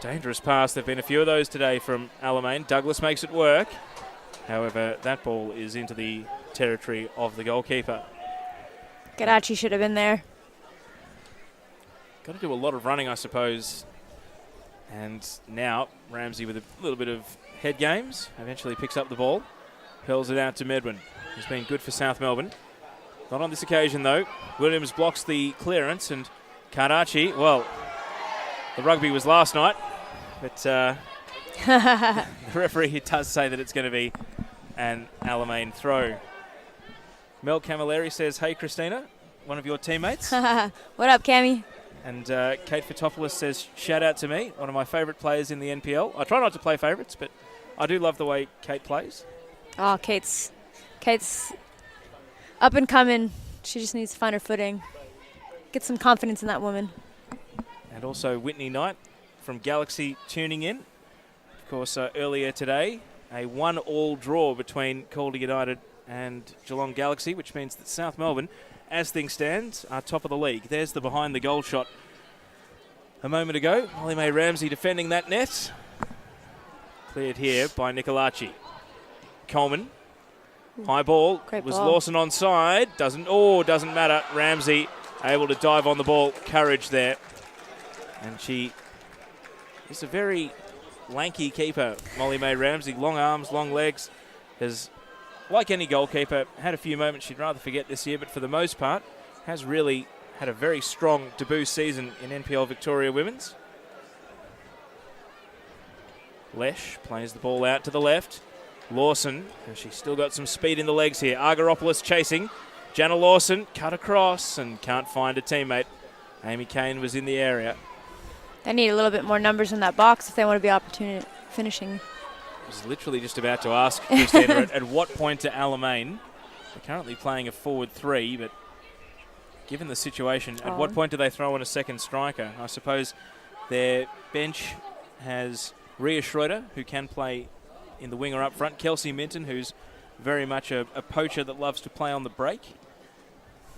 Dangerous pass. There have been a few of those today from Alamein. Douglas makes it work. However, that ball is into the territory of the goalkeeper. Gadachi should have been there. Got to do a lot of running, I suppose. And now Ramsey with a little bit of head games. Eventually picks up the ball. Hurls it out to Medwin. He's been good for South Melbourne. Not on this occasion, though. Williams blocks the clearance, and Karachi, well, the rugby was last night, but the referee does say that it's going to be an Alamein throw. Mel Camilleri says, hey, Christina, one of your teammates. What up, Cammy? And Kate Fotopoulos says, shout out to me, one of my favourite players in the NPL. I try not to play favourites, but I do love the way Kate plays. Oh, Kate's up and coming. She just needs to find her footing. Get some confidence in that woman. And also Whitney Knight from Galaxy tuning in. Of course, earlier today, a 1-1 draw between Calder United and Geelong Galaxy, which means that South Melbourne, as things stand, are top of the league. There's the behind the goal shot a moment ago. Molly May Ramsey defending that net. Cleared here by Nicolaci. Coleman. High ball. Great was ball. Lawson onside. Doesn't matter. Ramsey able to dive on the ball. Courage there. And she is a very lanky keeper, Molly May Ramsey. Long arms, long legs. Has, like any goalkeeper, had a few moments she'd rather forget this year, but for the most part, has really had a very strong debut season in NPL Victoria Women's. Lesh plays the ball out to the left. Lawson, and she's still got some speed in the legs here. Argyropoulos chasing. Jana Lawson cut across and can't find a teammate. Amy Kane was in the area. They need a little bit more numbers in that box if they want to be opportunity finishing. I was literally just about to ask Christina at what point to Alamein. They're currently playing a forward three, but given the situation, at what point do they throw in a second striker? I suppose their bench has Rhea Schroeder, who can play in the winger up front. Kelsey Minton, who's very much a poacher that loves to play on the break.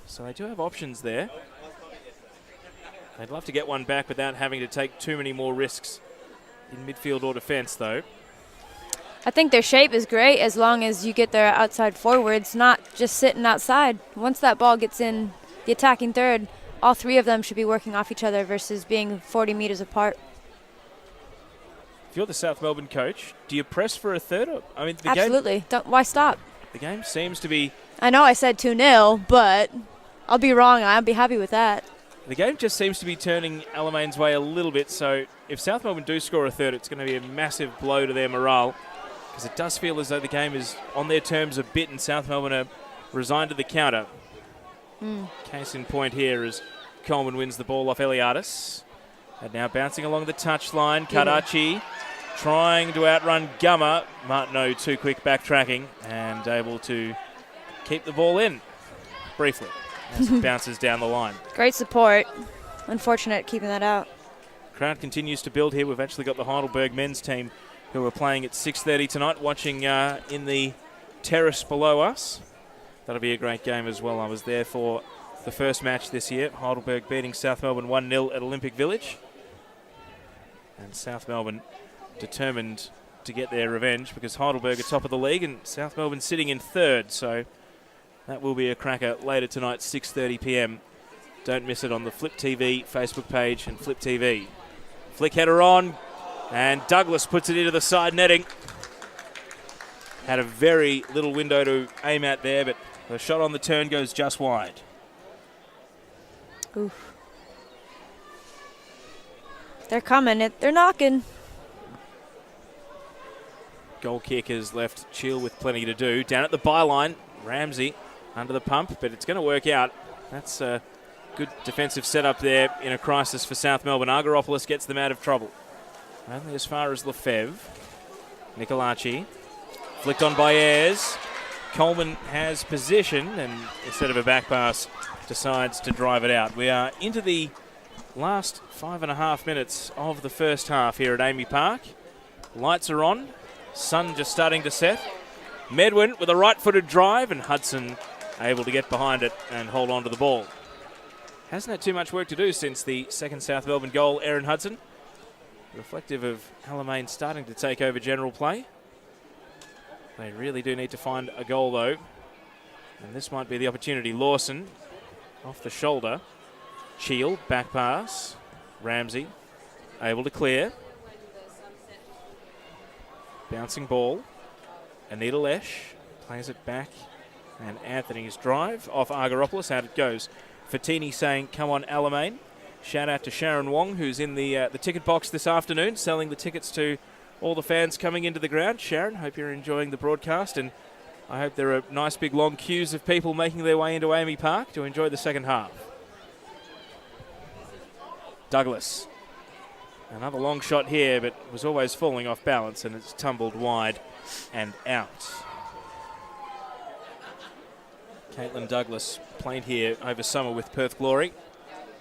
So they do have options there. They'd love to get one back without having to take too many more risks in midfield or defence, though. I think their shape is great as long as you get their outside forwards, not just sitting outside. Once that ball gets in the attacking third, all three of them should be working off each other versus being 40 meters apart. If you're the South Melbourne coach, do you press for a third? I mean, Absolutely. Why stop? The game seems to be... I know I said 2-0, but I'll be wrong. I'll be happy with that. The game just seems to be turning Alamein's way a little bit, so if South Melbourne do score a third, it's going to be a massive blow to their morale, because it does feel as though the game is on their terms a bit, and South Melbourne are resigned to the counter. Case in point here as Coleman wins the ball off Eliadis. And now bouncing along the touchline, Kadachi trying to outrun Gummer. Martineau too quick backtracking and able to keep the ball in briefly as it bounces down the line. Great support. Unfortunate keeping that out. Crowd continues to build here. We've actually got the Heidelberg men's team who are playing at 6:30 tonight, watching in the terrace below us. That'll be a great game as well. I was there for the first match this year. Heidelberg beating South Melbourne 1-0 at Olympic Village. And South Melbourne determined to get their revenge because Heidelberg are top of the league and South Melbourne sitting in third. So that will be a cracker later tonight, 6:30 p.m. Don't miss it on the Flip TV Facebook page and Flip TV. Flick header on, and Douglas puts it into the side netting. Had a very little window to aim at there, but the shot on the turn goes just wide. Oof. They're coming. They're knocking. Goal kick is left Chill with plenty to do. Down at the byline, Ramsey under the pump, but it's going to work out. That's a good defensive setup there in a crisis for South Melbourne. Argyropoulos gets them out of trouble. Only as far as Lefebvre. Nicolaci. Flicked on by Ayres. Coleman has position and instead of a back pass decides to drive it out. We are into the last 5.5 minutes of the first half here at AAMI Park. Lights are on. Sun just starting to set. Medwin with a right-footed drive and Hudson able to get behind it and hold on to the ball. Hasn't had too much work to do since the second South Melbourne goal, Aaron Hudson. Reflective of Alamein starting to take over general play. They really do need to find a goal though. And this might be the opportunity. Lawson off the shoulder. Shield, back pass. Ramsey able to clear. Bouncing ball. Anita Lesh plays it back. And Anthony's drive off Argyropoulos. Out it goes. Fatini saying, come on, Alamein. Shout out to Sharon Wong, who's in the ticket box this afternoon, selling the tickets to all the fans coming into the ground. Sharon, hope you're enjoying the broadcast, and I hope there are nice big long queues of people making their way into AAMI Park to enjoy the second half. Douglas. Another long shot here, but was always falling off balance, and it's tumbled wide and out. Caitlin Douglas played here over summer with Perth Glory,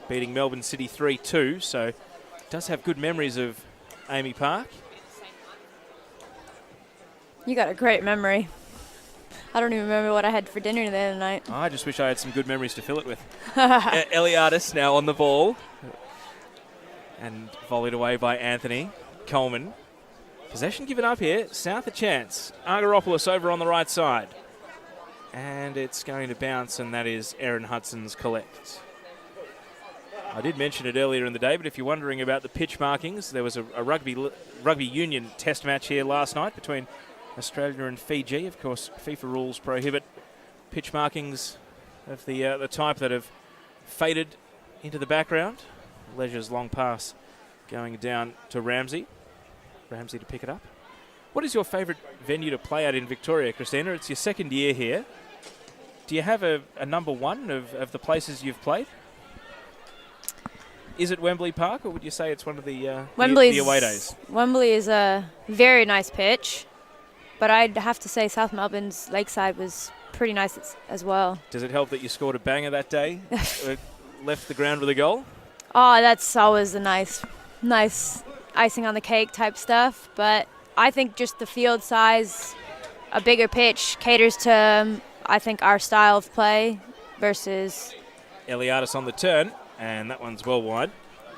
beating Melbourne City 3-2, so does have good memories of AAMI Park. You got a great memory. I don't even remember what I had for dinner the other night. I just wish I had some good memories to fill it with. Eliadis now on the ball. And volleyed away by Anthony. Coleman. Possession given up here. South a chance. Argyropoulos over on the right side. And it's going to bounce, and that is Aaron Hudson's collect. I did mention it earlier in the day, but if you're wondering about the pitch markings, there was a rugby union test match here last night between Australia and Fiji. Of course, FIFA rules prohibit pitch markings of the type that have faded into the background. Leisure's long pass going down to Ramsey. Ramsey to pick it up. What is your favourite venue to play at in Victoria, Christina? It's your second year here. Do you have a number one of the places you've played? Is it Wembley Park, or would you say it's one of the away days? Wembley is a very nice pitch, but I'd have to say South Melbourne's Lakeside was pretty nice as well. Does it help that you scored a banger that day? Left the ground with a goal? Oh, that's always a nice icing on the cake type stuff, but I think just the field size, a bigger pitch, caters to, I think, our style of play versus... Eliadis on the turn, and that one's well wide.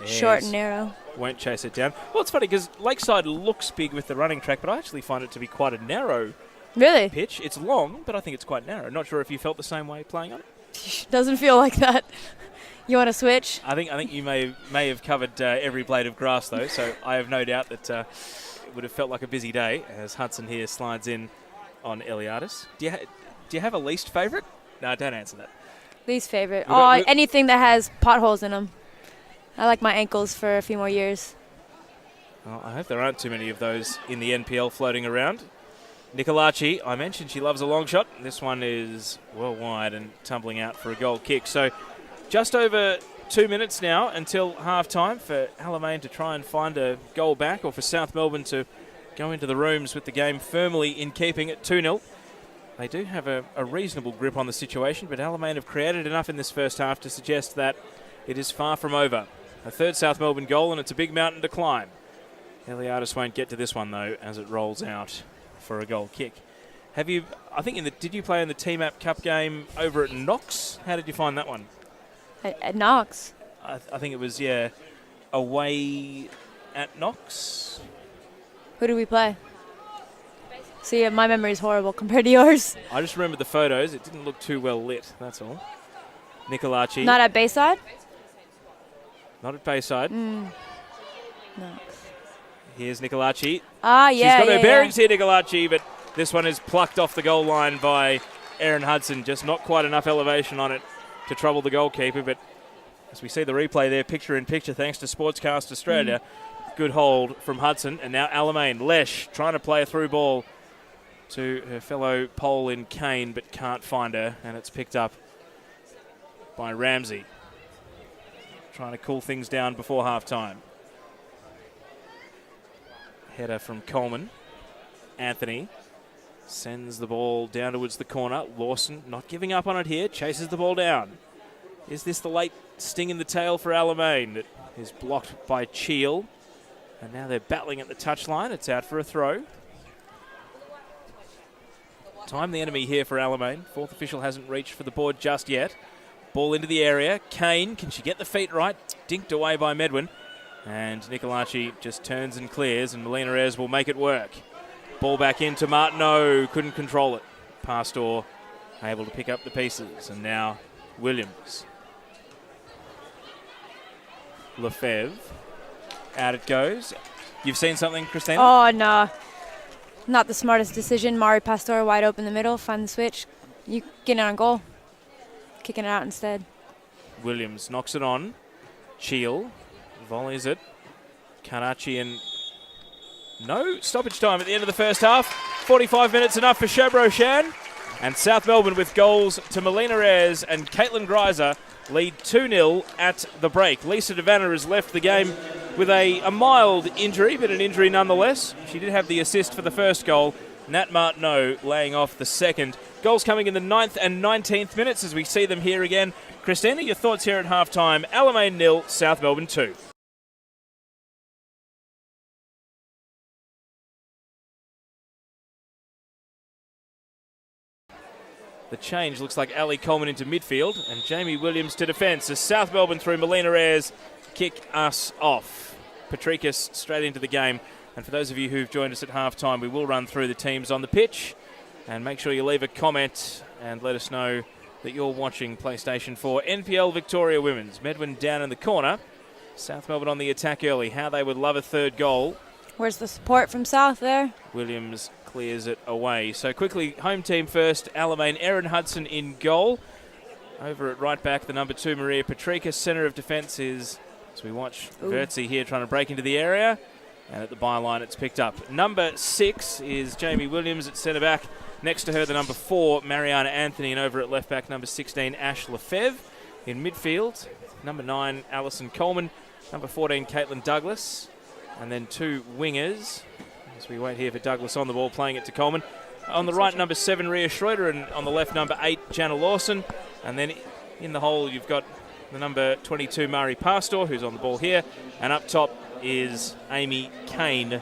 Short and narrow. Won't chase it down. Well, it's funny because Lakeside looks big with the running track, but I actually find it to be quite a narrow pitch. It's long, but I think it's quite narrow. Not sure if you felt the same way playing on it. Doesn't feel like that. You want to switch? I think you may have covered every blade of grass, though, so I have no doubt that it would have felt like a busy day as Hudson here slides in on Eliadis. Do you have a least favourite? No, don't answer that. Least favorite? Anything that has potholes in them. I like my ankles for a few more years. Well, I hope there aren't too many of those in the NPL floating around. Nicolaci, I mentioned she loves a long shot. This one is well wide and tumbling out for a goal kick. So just over 2 minutes now until half-time for Alamein to try and find a goal back, or for South Melbourne to go into the rooms with the game firmly in keeping at 2-0. They do have a reasonable grip on the situation, but Alamein have created enough in this first half to suggest that it is far from over. A third South Melbourne goal, and it's a big mountain to climb. Eliadis won't get to this one, though, as it rolls out for a goal kick. Did you play in the Team-App Cup game over at Knox? How did you find that one? At Knox? I think it was, away at Knox. Who did we play? See, my memory is horrible compared to yours. I just remember the photos. It didn't look too well lit, that's all. Nicolaci. Not at Bayside? Not at Bayside. No. Here's Nicolaci. Yeah. She's got her bearings here, Nicolaci, but this one is plucked off the goal line by Erin Hudson. Just not quite enough elevation on it to trouble the goalkeeper, but as we see the replay there, picture in picture, thanks to Sportscast Australia. Good hold from Hudson, and now Alamein. Lesh trying to play a through ball to her fellow Pole in Kane, but can't find her, and it's picked up by Ramsey. Trying to cool things down before half-time. Header from Coleman. Anthony sends the ball down towards the corner. Lawson not giving up on it here, chases the ball down. Is this the late sting in the tail for Alamein? That is blocked by Cheel. And now they're battling at the touchline. It's out for a throw. Time the enemy here for Alamein. Fourth official hasn't reached for the board just yet. Ball into the area. Kane, can she get the feet right? Dinked away by Medwin. And Nicolaci just turns and clears, and Melina Reyes will make it work. Ball back into Martineau. Couldn't control it. Pastor able to pick up the pieces. And now Williams. Lefebvre. Out it goes. You've seen something, Christina? Oh, no. Not the smartest decision. Mari Pastor wide open in the middle. Find the switch. You getting on goal. Kicking it out instead. Williams knocks it on. Cheel volleys it. Karachi and no stoppage time at the end of the first half. 45 minutes enough for Chabrochan. And South Melbourne with goals to Melina Reyes and Caitlin Greiser lead 2-0 at the break. Lisa Devanna has left the game with a mild injury, but an injury nonetheless. She did have the assist for the first goal. Nat Martineau laying off the second. Goals coming in the 9th and 19th minutes as we see them here again. Christina, your thoughts here at halftime. Alamein 0, South Melbourne 2. The change looks like Ali Coleman into midfield and Jamie Williams to defence as South Melbourne through Melina Reyes kick us off. Patricus straight into the game. And for those of you who've joined us at halftime, we will run through the teams on the pitch. And make sure you leave a comment and let us know that you're watching PlayStation 4. NPL Victoria Women's. Medwin down in the corner. South Melbourne on the attack early. How they would love a third goal. Where's the support from South there? Williams clears it away. So quickly, home team first. Alamein, Erin Hudson in goal. Over at right back, the number 2, Maria Patricus. Centre of defence is, as we watch, Vertzi here trying to break into the area. And at the byline, it's picked up. Number 6 is Jamie Williams at centre back. Next to her, the number 4, Mariana Anthony. And over at left back, number 16, Ash Lefebvre. In midfield, number 9, Alison Coleman. Number 14, Caitlin Douglas. And then 2 wingers, as we wait here for Douglas on the ball, playing it to Coleman. On the right, number 7, Rhea Schroeder, and on the left, number 8, Jana Lawson. And then in the hole, you've got the number 22, Mari Pastor, who's on the ball here. And up top is Amy Kane.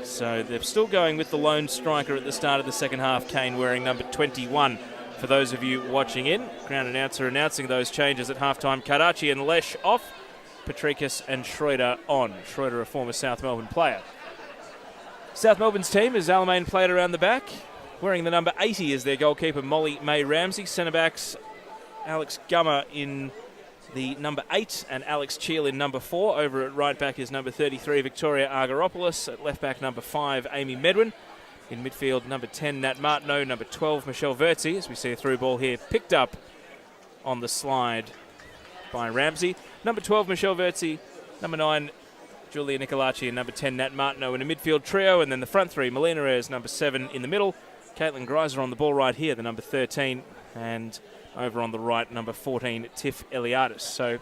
So they're still going with the lone striker at the start of the second half, Kane wearing number 21. For those of you watching in, ground announcer announcing those changes at halftime. Karachi and Lesh off. Patricus and Schroeder on. Schroeder, a former South Melbourne player. South Melbourne's team is Alamein played around the back. Wearing the number 80 is their goalkeeper, Molly May Ramsey. Centre backs, Alex Gummer in the number 8 and Alex Cheel in number 4. Over at right back is number 33, Victoria Argyropoulos. At left back, number 5, Amy Medwin. In midfield, number 10, Nat Martineau. Number 12, Michelle Vertzi, as we see a through ball here, picked up on the slide by Ramsey. Number 12, Michelle Vertzi. Number 9, Julia Nicolacci, and number 10, Nat Martineau in a midfield trio. And then the front three, Melina Ayres, number 7 in the middle. Caitlin Greiser on the ball right here, the number 13. And over on the right, number 14, Tiff Eliadis. So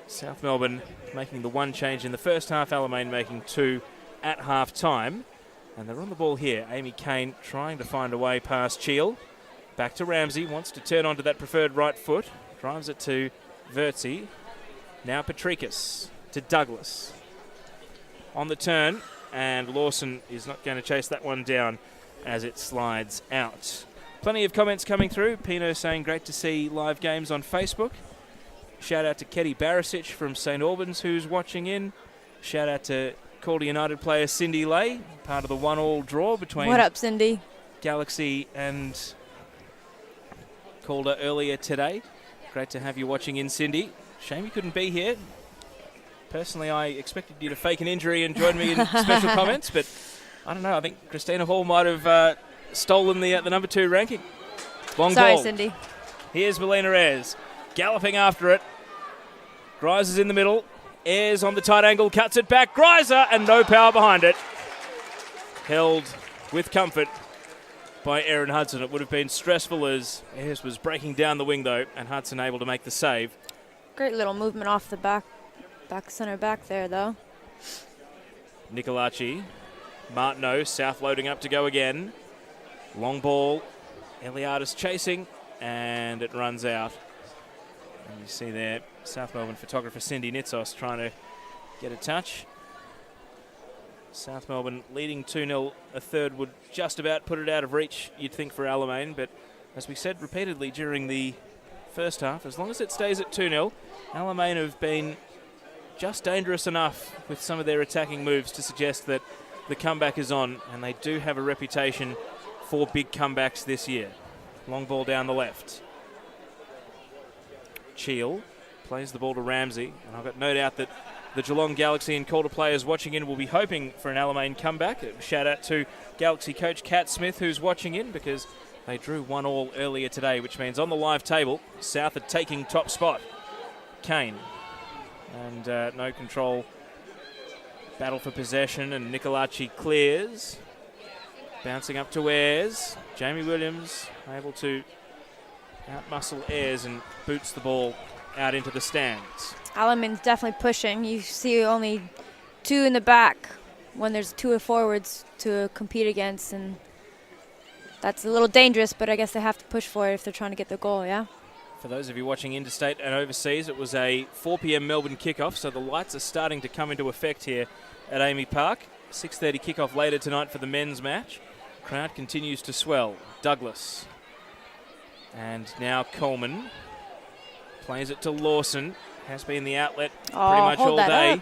South Melbourne making the one change in the first half, Alamein making 2 at half time. And they're on the ball here. Amy Kane trying to find a way past Cheel. Back to Ramsey, wants to turn onto that preferred right foot. Drives it to Vertzi. Now Patricus to Douglas. On the turn, and Lawson is not going to chase that one down as it slides out. Plenty of comments coming through. Pino saying great to see live games on Facebook. Shout out to Ketty Barisic from St Albans who's watching in. Shout out to Calder United player Cindy Lay, part of the 1-1 draw between What up, Cindy? Galaxy and Calder earlier today. Great to have you watching in, Cindy. Shame you couldn't be here. Personally, I expected you to fake an injury and join me in special comments, but I don't know. I think Christina Hall might have stolen the number 2 ranking. Long Sorry, ball. Cindy. Here's Melina Ayres, galloping after it. Greiser's in the middle. Ayres on the tight angle, cuts it back. Greiser, and no power behind it. Held with comfort by Erin Hudson. It would have been stressful as Ayres was breaking down the wing, though, and Hudson able to make the save. Great little movement off the back center back there, though. Nicolacci, Martineau, South loading up to go again. Long ball, Eliadis chasing, and it runs out. And you see there, South Melbourne photographer Cindy Nitsos trying to get a touch. South Melbourne leading 2-0. A third would just about put it out of reach, you'd think, for Alamein. But as we said repeatedly during the first half, as long as it stays at 2-0, Alamein have been just dangerous enough with some of their attacking moves to suggest that the comeback is on, and they do have a reputation for big comebacks this year. Long ball down the left. Cheel plays the ball to Ramsey, and I've got no doubt that the Geelong Galaxy and Calder players watching in will be hoping for an Alamein comeback. A shout out to Galaxy coach Kat Smith, who's watching in, because they drew 1-1 earlier today, which means on the live table, South are taking top spot. Kane, and no control. Battle for possession, and Nicolacci clears. Bouncing up to Ayres. Jamie Williams able to outmuscle Ayres and boots the ball out into the stands. Alamein's definitely pushing. You see only 2 in the back when there's 2 forwards to compete against, and that's a little dangerous, but I guess they have to push for it if they're trying to get the goal, yeah? For those of you watching interstate and overseas, it was a 4 p.m. Melbourne kickoff, so the lights are starting to come into effect here at AAMI Park. 6:30 kickoff later tonight for the men's match. Crowd continues to swell. Douglas. And now Coleman plays it to Lawson. Has been the outlet pretty much all day. Up.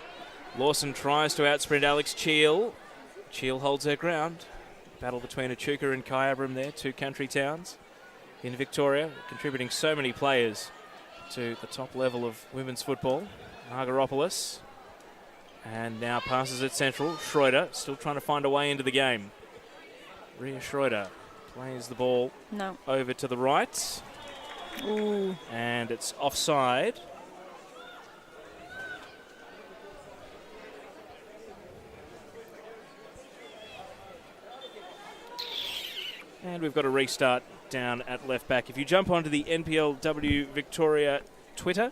Lawson tries to outsprint Alex Cheel. Cheel holds her ground. Battle between Echuca and Kyabram there, 2 country towns in Victoria, contributing so many players to the top level of women's football. Argyropoulos. And now passes it central. Schroeder still trying to find a way into the game. Rhea Schroeder plays the ball over to the right. Ooh. And it's offside. And we've got a restart down at left back. If you jump onto the NPLW Victoria Twitter,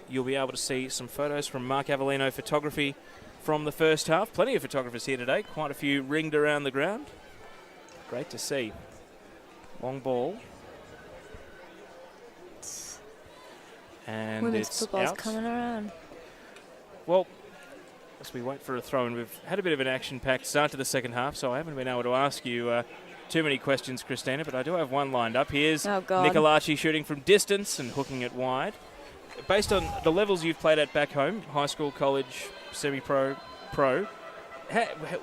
you'll be able to see some photos from Mark Avellino Photography from the first half. Plenty of photographers here today. Quite a few ringed around the ground. Great to see. Long ball. And Women's it's football's out. coming around. Well, as we wait for a throw, and we've had a bit of an action-packed start to the second half, so I haven't been able to ask you too many questions, Christina, but I do have one lined up. Here's Nicolacci shooting from distance and hooking it wide. Based on the levels you've played at back home, high school, college, semi-pro, pro,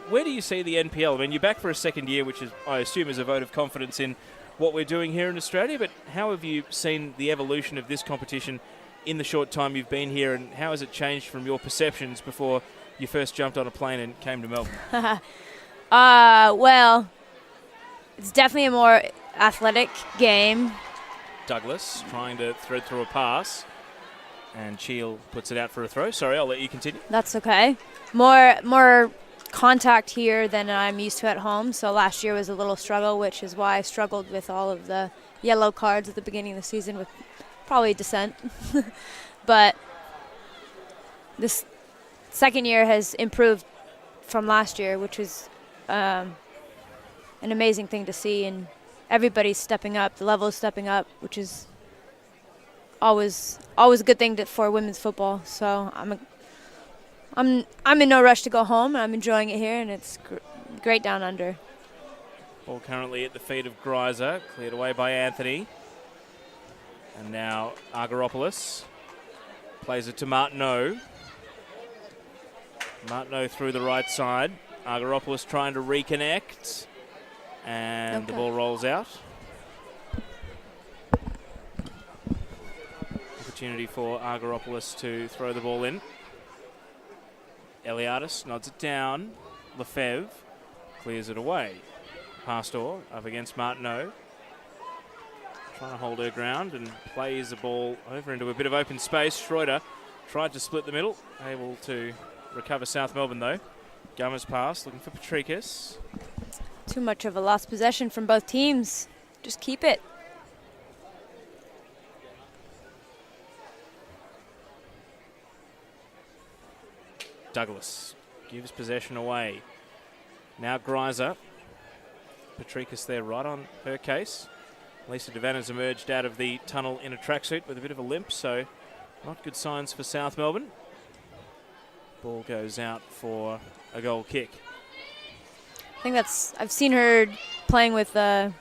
where do you see the NPL? I mean, you're back for a second year, which is, I assume, is a vote of confidence in what we're doing here in Australia, but how have you seen the evolution of this competition in the short time you've been here, and how has it changed from your perceptions before you first jumped on a plane and came to Melbourne? Well, it's definitely a more athletic game. Douglas trying to thread through a pass, and Cheel puts it out for a throw. Sorry, I'll let you continue. That's okay. More contact here than I'm used to at home. So last year was a little struggle, which is why I struggled with all of the yellow cards at the beginning of the season with probably dissent. But this second year has improved from last year, which was an amazing thing to see, and everybody's stepping up, the level is stepping up, which is always a good thing for women's football. So I'm in no rush to go home. I'm enjoying it here, and it's great down under. Ball currently at the feet of Greiser, cleared away by Anthony. And now Argyropoulos plays it to Martineau. Martineau through the right side. Argyropoulos trying to reconnect. And the ball rolls out. Opportunity for Argyropoulos to throw the ball in. Eliadis nods it down. Lefebvre clears it away. Pastor up against Martineau. Trying to hold her ground and plays the ball over into a bit of open space. Schroeder tried to split the middle. Able to recover South Melbourne though. Gummer's pass, looking for Patricus. Too much of a lost possession from both teams. Just keep it. Douglas gives possession away. Now Greiser. Patricus there right on her case. Lisa Devanna's emerged out of the tunnel in a tracksuit with a bit of a limp, so not good signs for South Melbourne. Ball goes out for a goal kick. I think I've seen her playing with the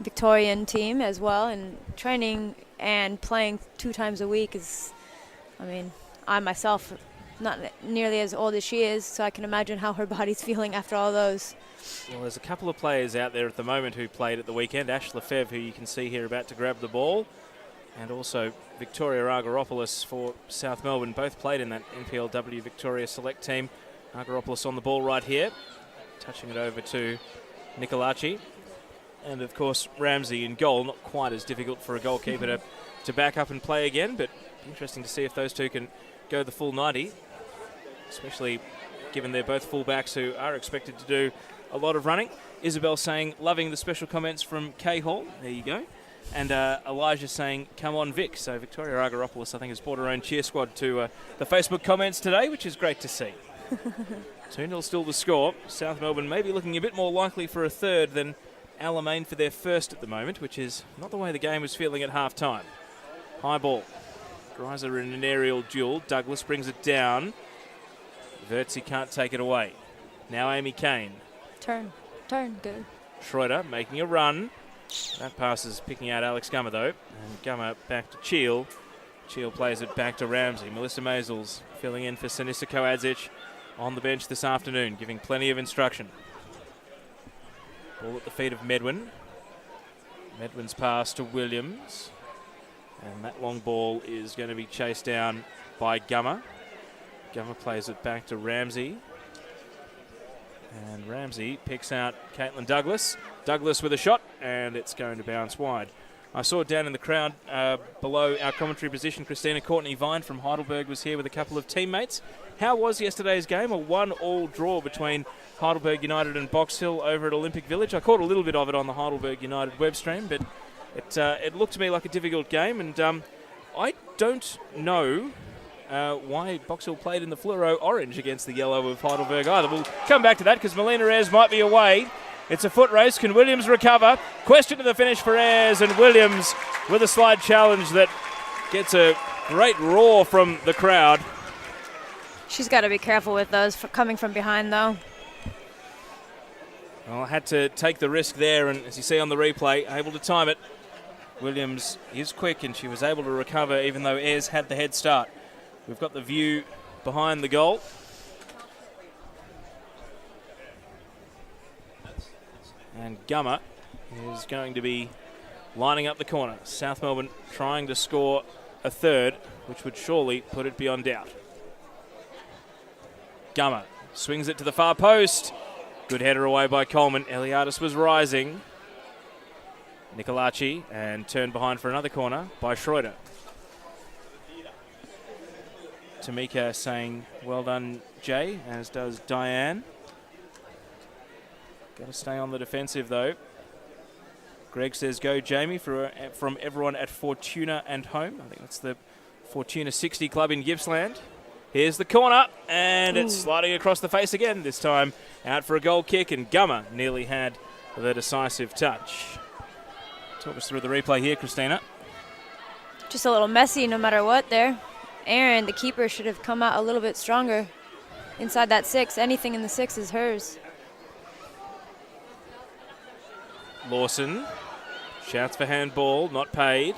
Victorian team as well, and training and playing 2 times a week is, I myself, not nearly as old as she is, so I can imagine how her body's feeling after all those. Well, there's a couple of players out there at the moment who played at the weekend. Ash Lefebvre, who you can see here about to grab the ball, and also Victoria Argyropoulos for South Melbourne. Both played in that NPLW Victoria select team. Argyropoulos on the ball right here, touching it over to Nicolaci. And, of course, Ramsey in goal. Not quite as difficult for a goalkeeper to back up and play again, but interesting to see if those two can go the full 90, especially given they're both fullbacks who are expected to do a lot of running. Isabel saying, loving the special comments from Kay Hall. There you go. And Elijah saying, come on, Vic. So Victoria Argyropoulos, I think, has brought her own cheer squad to the Facebook comments today, which is great to see. 2-0 still the score. South Melbourne maybe looking a bit more likely for a third than Alamein for their first at the moment, which is not the way the game was feeling at half-time. High ball. Greiser in an aerial duel. Douglas brings it down. Vertzi can't take it away. Now Amy Kane. Turn, good. Schroeder making a run. That pass is picking out Alex Gummer though. And Gummer back to Cheel. Cheel plays it back to Ramsey. Melissa Maisels filling in for Sinisa Koadzic on the bench this afternoon, giving plenty of instruction. Ball at the feet of Medwin. Medwin's pass to Williams. And that long ball is going to be chased down by Gummer. Gummer plays it back to Ramsey. And Ramsey picks out Caitlin Douglas. Douglas with a shot, and it's going to bounce wide. I saw down in the crowd below our commentary position, Christina Courtney-Vine from Heidelberg was here with a couple of teammates. How was yesterday's game? A 1-1 draw between Heidelberg United and Box Hill over at Olympic Village. I caught a little bit of it on the Heidelberg United web stream, but it looked to me like a difficult game, and I don't know why Box Hill played in the fluoro orange against the yellow of Heidelberg either. We'll come back to that because Melina Ayres might be away. It's a foot race. Can Williams recover? Question to the finish for Ayres, and Williams with a slide challenge that gets a great roar from the crowd. She's got to be careful with those coming from behind, though. Well, had to take the risk there, and as you see on the replay, able to time it. Williams is quick, and she was able to recover even though Ayres had the head start. We've got the view behind the goal. And Gummer is going to be lining up the corner. South Melbourne trying to score a third, which would surely put it beyond doubt. Gummer swings it to the far post. Good header away by Coleman. Eliadis was rising. Nicolaci, and turned behind for another corner by Schroeder. Tamika saying, well done, Jay, as does Diane. Got to stay on the defensive, though. Greg says, go, Jamie, from everyone at Fortuna and home. I think that's the Fortuna 60 club in Gippsland. Here's the corner, and it's sliding across the face again. This time out for a goal kick, and Gummer nearly had the decisive touch. Talk us through the replay here, Christina. Just a little messy no matter what there. Aaron, the keeper, should have come out a little bit stronger inside that 6. Anything in the 6 is hers. Lawson shouts for handball, not paid.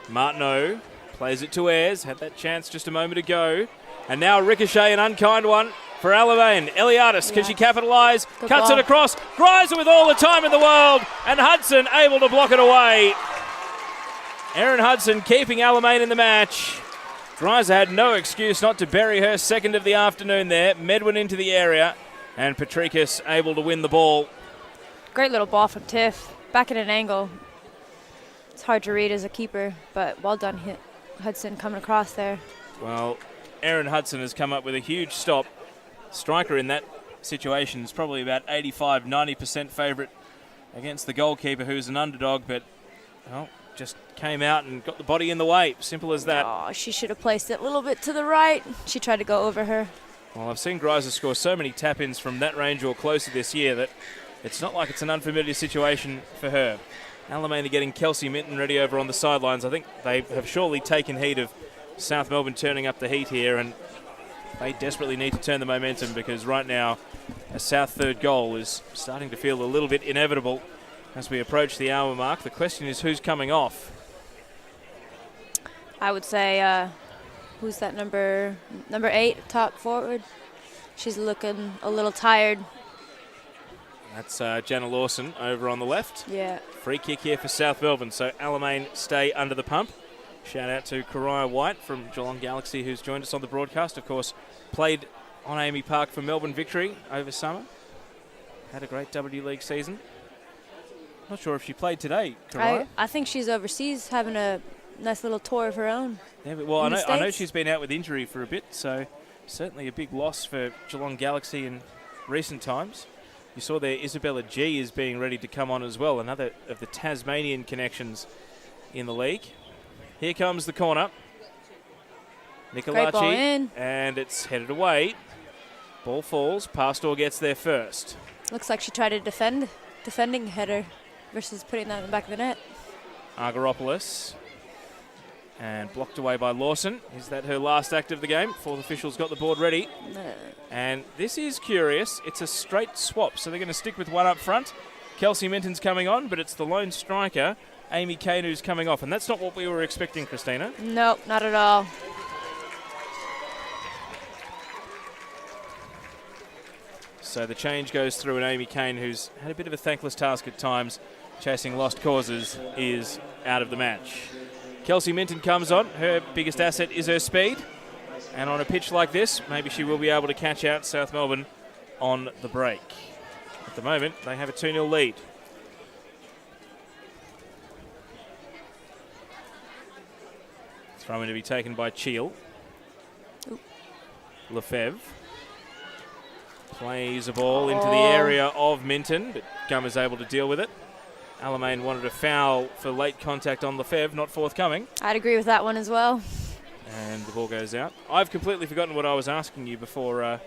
Martineau plays it to Ayres, had that chance just a moment ago. And now ricochet, an unkind one for Alamein. Eliadis, can she capitalise? Cuts it across, Greiser with all the time in the world, and Hudson able to block it away. Erin Hudson keeping Alamein in the match. Greiser had no excuse not to bury her second of the afternoon there. Medwin into the area, and Patricus able to win the ball. Great little ball from Tiff. Back at an angle. It's hard to read as a keeper, but well done, Hudson, coming across there. Well, Erin Hudson has come up with a huge stop. Striker in that situation is probably about 85-90% favourite against the goalkeeper, who's an underdog, but well, just came out and got the body in the way. Simple as that. Oh, she should have placed it a little bit to the right. She tried to go over her. Well, I've seen Greiser score so many tap-ins from that range or closer this year that it's not like it's an unfamiliar situation for her. Alamein are getting Kelsey Minton ready over on the sidelines. I think they have surely taken heed of South Melbourne turning up the heat here, and they desperately need to turn the momentum, because right now a South third goal is starting to feel a little bit inevitable as we approach the hour mark. The question is, who's coming off? I would say, who's that number 8, top forward? She's looking a little tired. That's Jana Lawson over on the left. Yeah. Free kick here for South Melbourne, so Alamein stay under the pump. Shout out to Kariah White from Geelong Galaxy, who's joined us on the broadcast. Of course, played on AAMI Park for Melbourne Victory over summer. Had a great W League season. Not sure if she played today, Kariah. I think she's overseas having a nice little tour of her own. Yeah, but, well, I know she's been out with injury for a bit, so certainly a big loss for Geelong Galaxy in recent times. You saw there Isabella G is being ready to come on as well, another of the Tasmanian connections in the league. Here comes the corner. Nicolaci, and it's headed away. Ball falls. Pastor gets there first. Looks like she tried to defending header versus putting that in the back of the net. Argyropoulos, and blocked away by Lawson. Is that her last act of the game? Fourth official's got the board ready. And this is curious. It's a straight swap, so they're going to stick with one up front. Kelsey Minton's coming on, but it's the lone striker, Amy Kane, who's coming off. And that's not what we were expecting, Christina. Nope, not at all. So the change goes through, and Amy Kane, who's had a bit of a thankless task at times, chasing lost causes, is out of the match. Kelsey Minton comes on. Her biggest asset is her speed. And on a pitch like this, maybe she will be able to catch out South Melbourne on the break. At the moment, they have a 2-0 lead. Throw in to be taken by Cheel. Lefebvre plays a ball into the area of Minton, but Gum is able to deal with it. Alamein wanted a foul for late contact on Lefebvre, not forthcoming. I'd agree with that one as well. And the ball goes out. I've completely forgotten what I was asking you before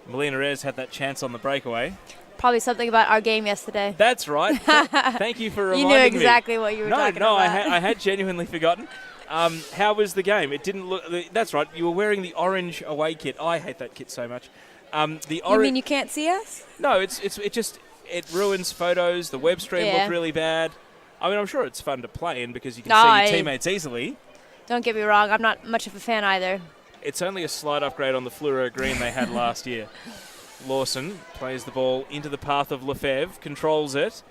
Melina Reyes had that chance on the breakaway. Probably something about our game yesterday. That's right. Thank you for reminding me. You knew exactly what you were talking about. No, I had genuinely forgotten. How was the game? It didn't look... That's right. You were wearing the orange away kit. I hate that kit so much. You mean you can't see us? No, it ruins photos. The web stream looked really bad. I mean, I'm sure it's fun to play in because you can see your teammates easily. Don't get me wrong. I'm not much of a fan either. It's only a slight upgrade on the fluoro green they had last year. Lawson plays the ball into the path of Lefebvre, controls it,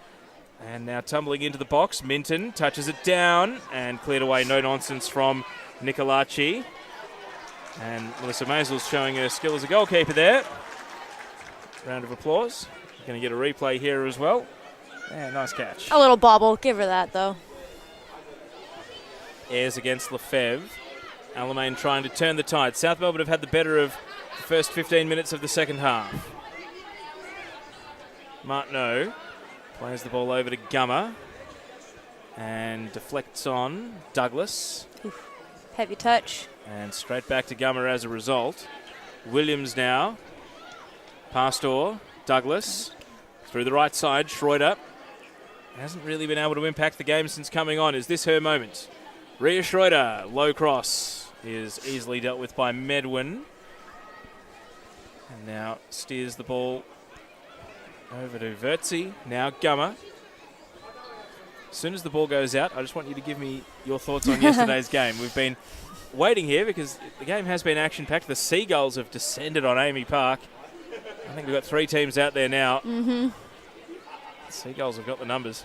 And now tumbling into the box, Minton touches it down and cleared away. No nonsense from Nicolaci. And Melissa Maisel's showing her skill as a goalkeeper there. Round of applause. Going to get a replay here as well. Yeah, nice catch. A little bobble. Give her that, though. Airs against Lefebvre. Alamein trying to turn the tide. South Melbourne have had the better of the first 15 minutes of the second half. Martineau plays the ball over to Gummer and deflects on Douglas. Oof. Heavy touch. And straight back to Gummer as a result. Williams now. Pastor, Douglas. Through the right side, Schroeder. Hasn't really been able to impact the game since coming on. Is this her moment? Ria Schroeder, low cross, is easily dealt with by Medwin. And now steers the ball over to Vertzi. Now Gummer. As soon as the ball goes out, I just want you to give me your thoughts on yesterday's game. We've been waiting here because the game has been action-packed. The Seagulls have descended on AAMI Park. I think we've got 3 teams out there now. The Seagulls have got the numbers.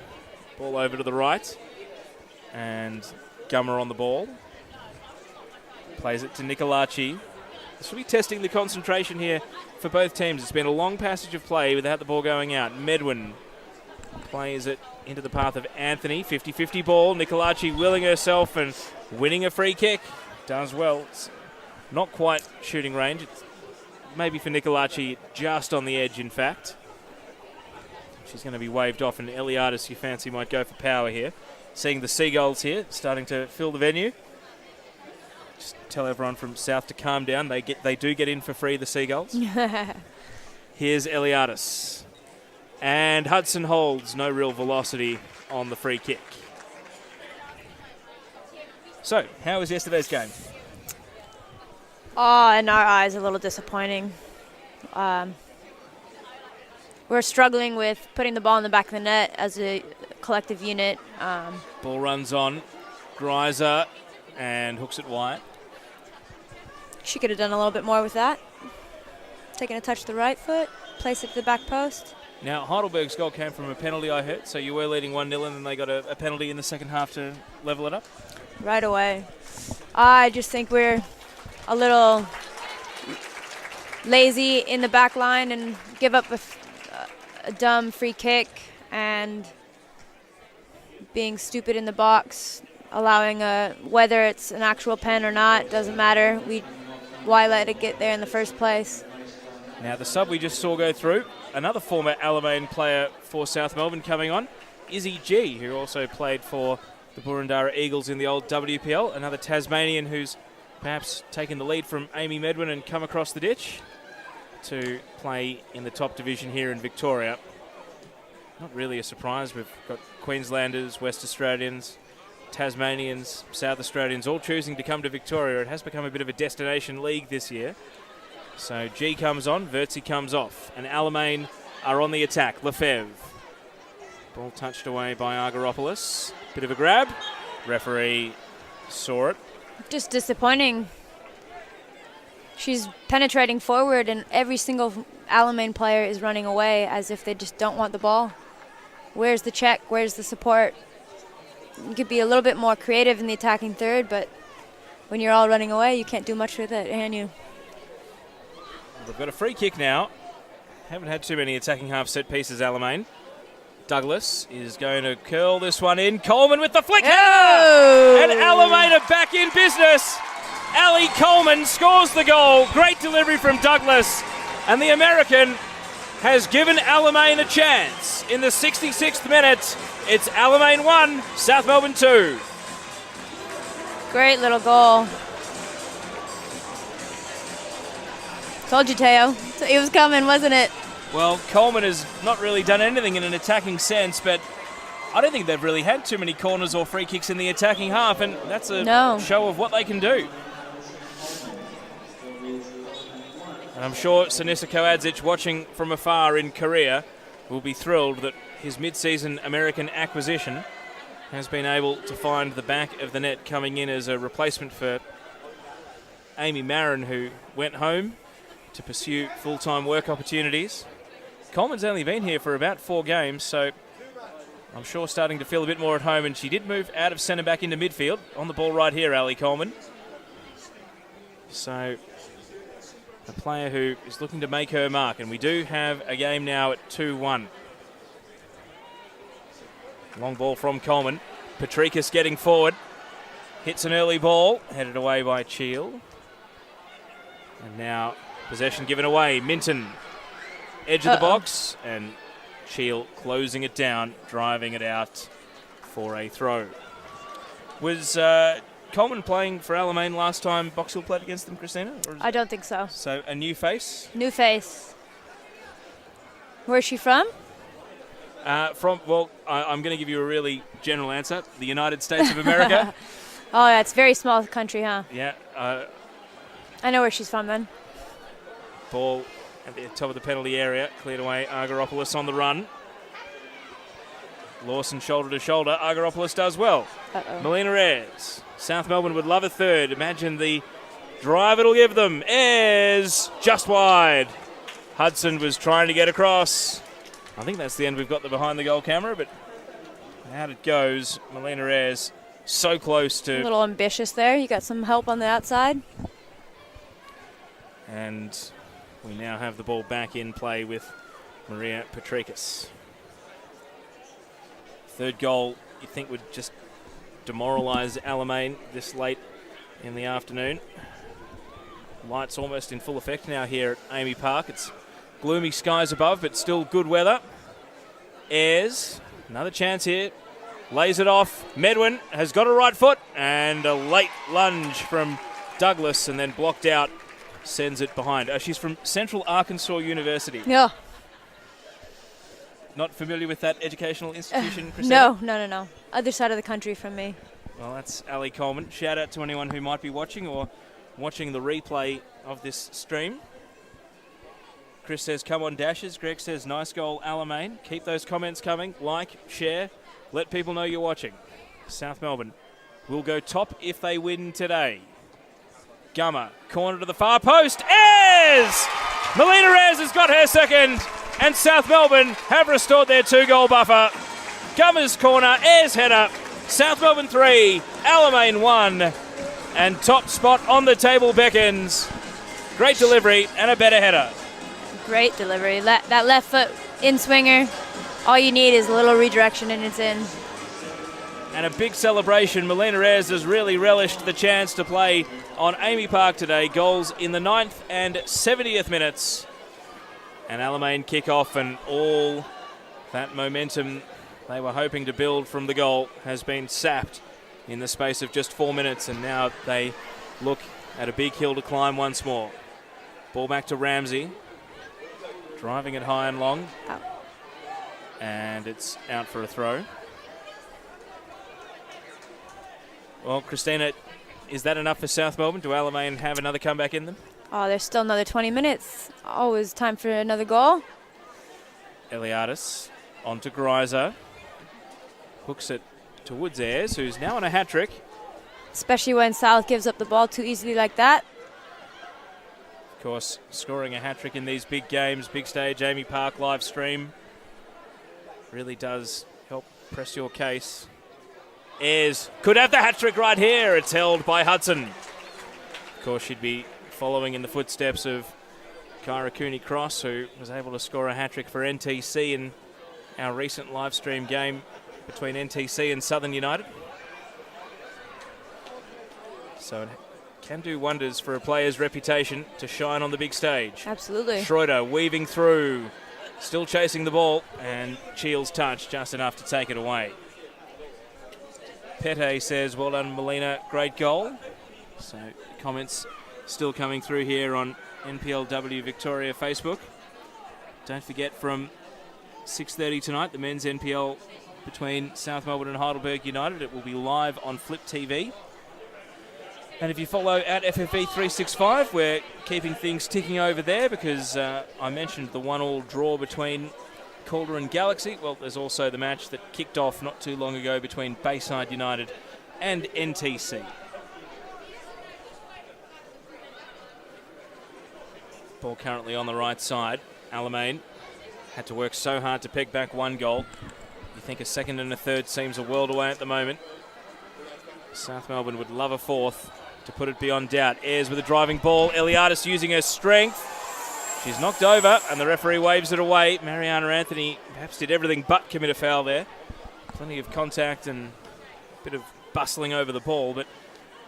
Ball over to the right. And Gummer on the ball. Plays it to Nicolaci. This will be testing the concentration here for both teams. It's been a long passage of play without the ball going out. Medwin plays it into the path of Anthony. 50-50 ball. Nicolaci willing herself and winning a free kick. Does well. It's not quite shooting range. It's maybe for Nicolaci just on the edge, in fact. She's going to be waved off, and Eliadis, you fancy, might go for power here. Seeing the Seagulls here starting to fill the venue. Just tell everyone from South to calm down. They do get in for free, the Seagulls. Here's Eliadis. And Hudson holds. No real velocity on the free kick. So, how was yesterday's game? Oh, in our eyes, a little disappointing. We're struggling with putting the ball in the back of the net as a collective unit. Ball runs on. Greiser and hooks it wide. She could have done a little bit more with that. Taking a touch to the right foot, place it to the back post. Now, Heidelberg's goal came from a penalty, I heard, so you were leading 1-0 and then they got a penalty in the second half to level it up? Right away. I just think we're a little lazy in the back line and give up a dumb free kick and being stupid in the box, allowing whether it's an actual pen or not, doesn't matter. Why let it get there in the first place? Now the sub we just saw go through, another former Alamein player for South Melbourne coming on, Izzy G, who also played for the Burundara Eagles in the old WPL, another Tasmanian who's perhaps taken the lead from Amy Medwin and come across the ditch to play in the top division here in Victoria. Not really a surprise. We've got Queenslanders, West Australians, Tasmanians, South Australians all choosing to come to Victoria. It has become a bit of a destination league this year. So G comes on, Vertzi comes off, and Alamein are on the attack. Lefebvre. Ball touched away by Argyropoulos. Bit of a grab. Referee saw it. Just disappointing. She's penetrating forward, and every single Alamein player is running away as if they just don't want the ball. Where's the check? Where's the support? You could be a little bit more creative in the attacking third, but when you're all running away, you can't do much with it, can you? We've got a free kick now. Haven't had too many attacking half set pieces, Alamein. Douglas is going to curl this one in. Coleman with the flick. Oh! And Alamein are back in business. Ali Coleman scores the goal. Great delivery from Douglas. And the American has given Alamein a chance. In the 66th minute, it's Alamein 1, South Melbourne 2. Great little goal. Told you, Teo. It was coming, wasn't it? Well, Coleman has not really done anything in an attacking sense, but I don't think they've really had too many corners or free kicks in the attacking half, and that's a show of what they can do. And I'm sure Sinisa Koadzic, watching from afar in Korea, will be thrilled that his mid-season American acquisition has been able to find the back of the net coming in as a replacement for Amy Marin, who went home to pursue full-time work opportunities. Coleman's only been here for about 4 games, so I'm sure starting to feel a bit more at home, and she did move out of centre back into midfield. On the ball right here, Ali Coleman. So a player who is looking to make her mark, and we do have a game now at 2-1. Long ball from Coleman. Patrikas getting forward. Hits an early ball, headed away by Cheel. And now possession given away. Minton, edge of the box, and Cheel closing it down, driving it out for a throw. Was Coleman playing for Alamein last time Box Hill played against them, Christina? I don't think so. So a new face? New face. Where's she from? I'm going to give you a really general answer. The United States of America. Oh, yeah, it's a very small country, huh? Yeah. I know where she's from then. Ball at the top of the penalty area. Cleared away. Argyropoulos on the run. Lawson shoulder to shoulder. Argyropoulos does well. Melina Ayres. South Melbourne would love a third. Imagine the drive it'll give them. Ayres just wide. Hudson was trying to get across. I think that's the end. We've got the behind the goal camera, but out it goes. Melina Ayres so close to. A little ambitious there. You got some help on the outside. And we now have the ball back in play with Maria Patrikas. Third goal, you think would just demoralise Alamein this late in the afternoon. Lights almost in full effect now here at AAMI Park. It's gloomy skies above, but still good weather. Ayres, another chance here. Lays it off. Medwin has got a right foot, and a late lunge from Douglas, and then blocked out. Sends it behind. She's from Central Arkansas University. Yeah. Not familiar with that educational institution, Christina? No. Other side of the country from me. Well, that's Ali Coleman. Shout out to anyone who might be watching or watching the replay of this stream. Chris says, come on Dashes. Greg says, nice goal, Alamein. Keep those comments coming. Like, share. Let people know you're watching. South Melbourne will go top if they win today. Gummer, corner to the far post. Ayres! Melina Ayres has got her second, and South Melbourne have restored their 2-goal buffer. Gummer's corner, Ayres header. South Melbourne 3, Alamein 1, and top spot on the table beckons. Great delivery and a better header. Great delivery. That left foot in swinger. All you need is a little redirection and it's in. And a big celebration. Melina Ayres has really relished the chance to play on AAMI Park today. Goals in the 9th and 70th minutes. And Alamein kick off, and all that momentum they were hoping to build from the goal has been sapped in the space of just 4 minutes, and now they look at a big hill to climb once more. Ball back to Ramsey. Driving it high and long. Oh. And it's out for a throw. Well, Christina, is that enough for South Melbourne? Do Alamein have another comeback in them? Oh, there's still another 20 minutes. Always time for another goal. Eliadis on to Greiser. Hooks it towards Ayres, who's now on a hat-trick. Especially when South gives up the ball too easily like that. Of course, scoring a hat-trick in these big games, big stage, AAMI Park live stream, really does help press your case. Ayres could have the hat-trick right here. It's held by Hudson. Of course, she'd be following in the footsteps of Kyra Cooney-Cross, who was able to score a hat-trick for NTC in our recent live stream game between NTC and Southern United. So it can do wonders for a player's reputation to shine on the big stage. Absolutely. Schroeder weaving through, still chasing the ball, and Cheel's touch just enough to take it away. Pete says, well done, Melina, great goal. So comments still coming through here on NPLW Victoria Facebook. Don't forget, from 6:30 tonight, the men's NPL between South Melbourne and Heidelberg United. It will be live on Flip TV. And if you follow at FFV365, we're keeping things ticking over there because I mentioned the 1-1 draw between Calder and Galaxy. Well, there's also the match that kicked off not too long ago between Bayside United and NTC. Ball currently on the right side. Alamein had to work so hard to peg back one goal. You think a second and a third seems a world away at the moment. South Melbourne would love a fourth to put it beyond doubt. Ayres with a driving ball. Eliadis using her strength. She's knocked over, and the referee waves it away. Mariana Anthony perhaps did everything but commit a foul there. Plenty of contact and a bit of bustling over the ball, but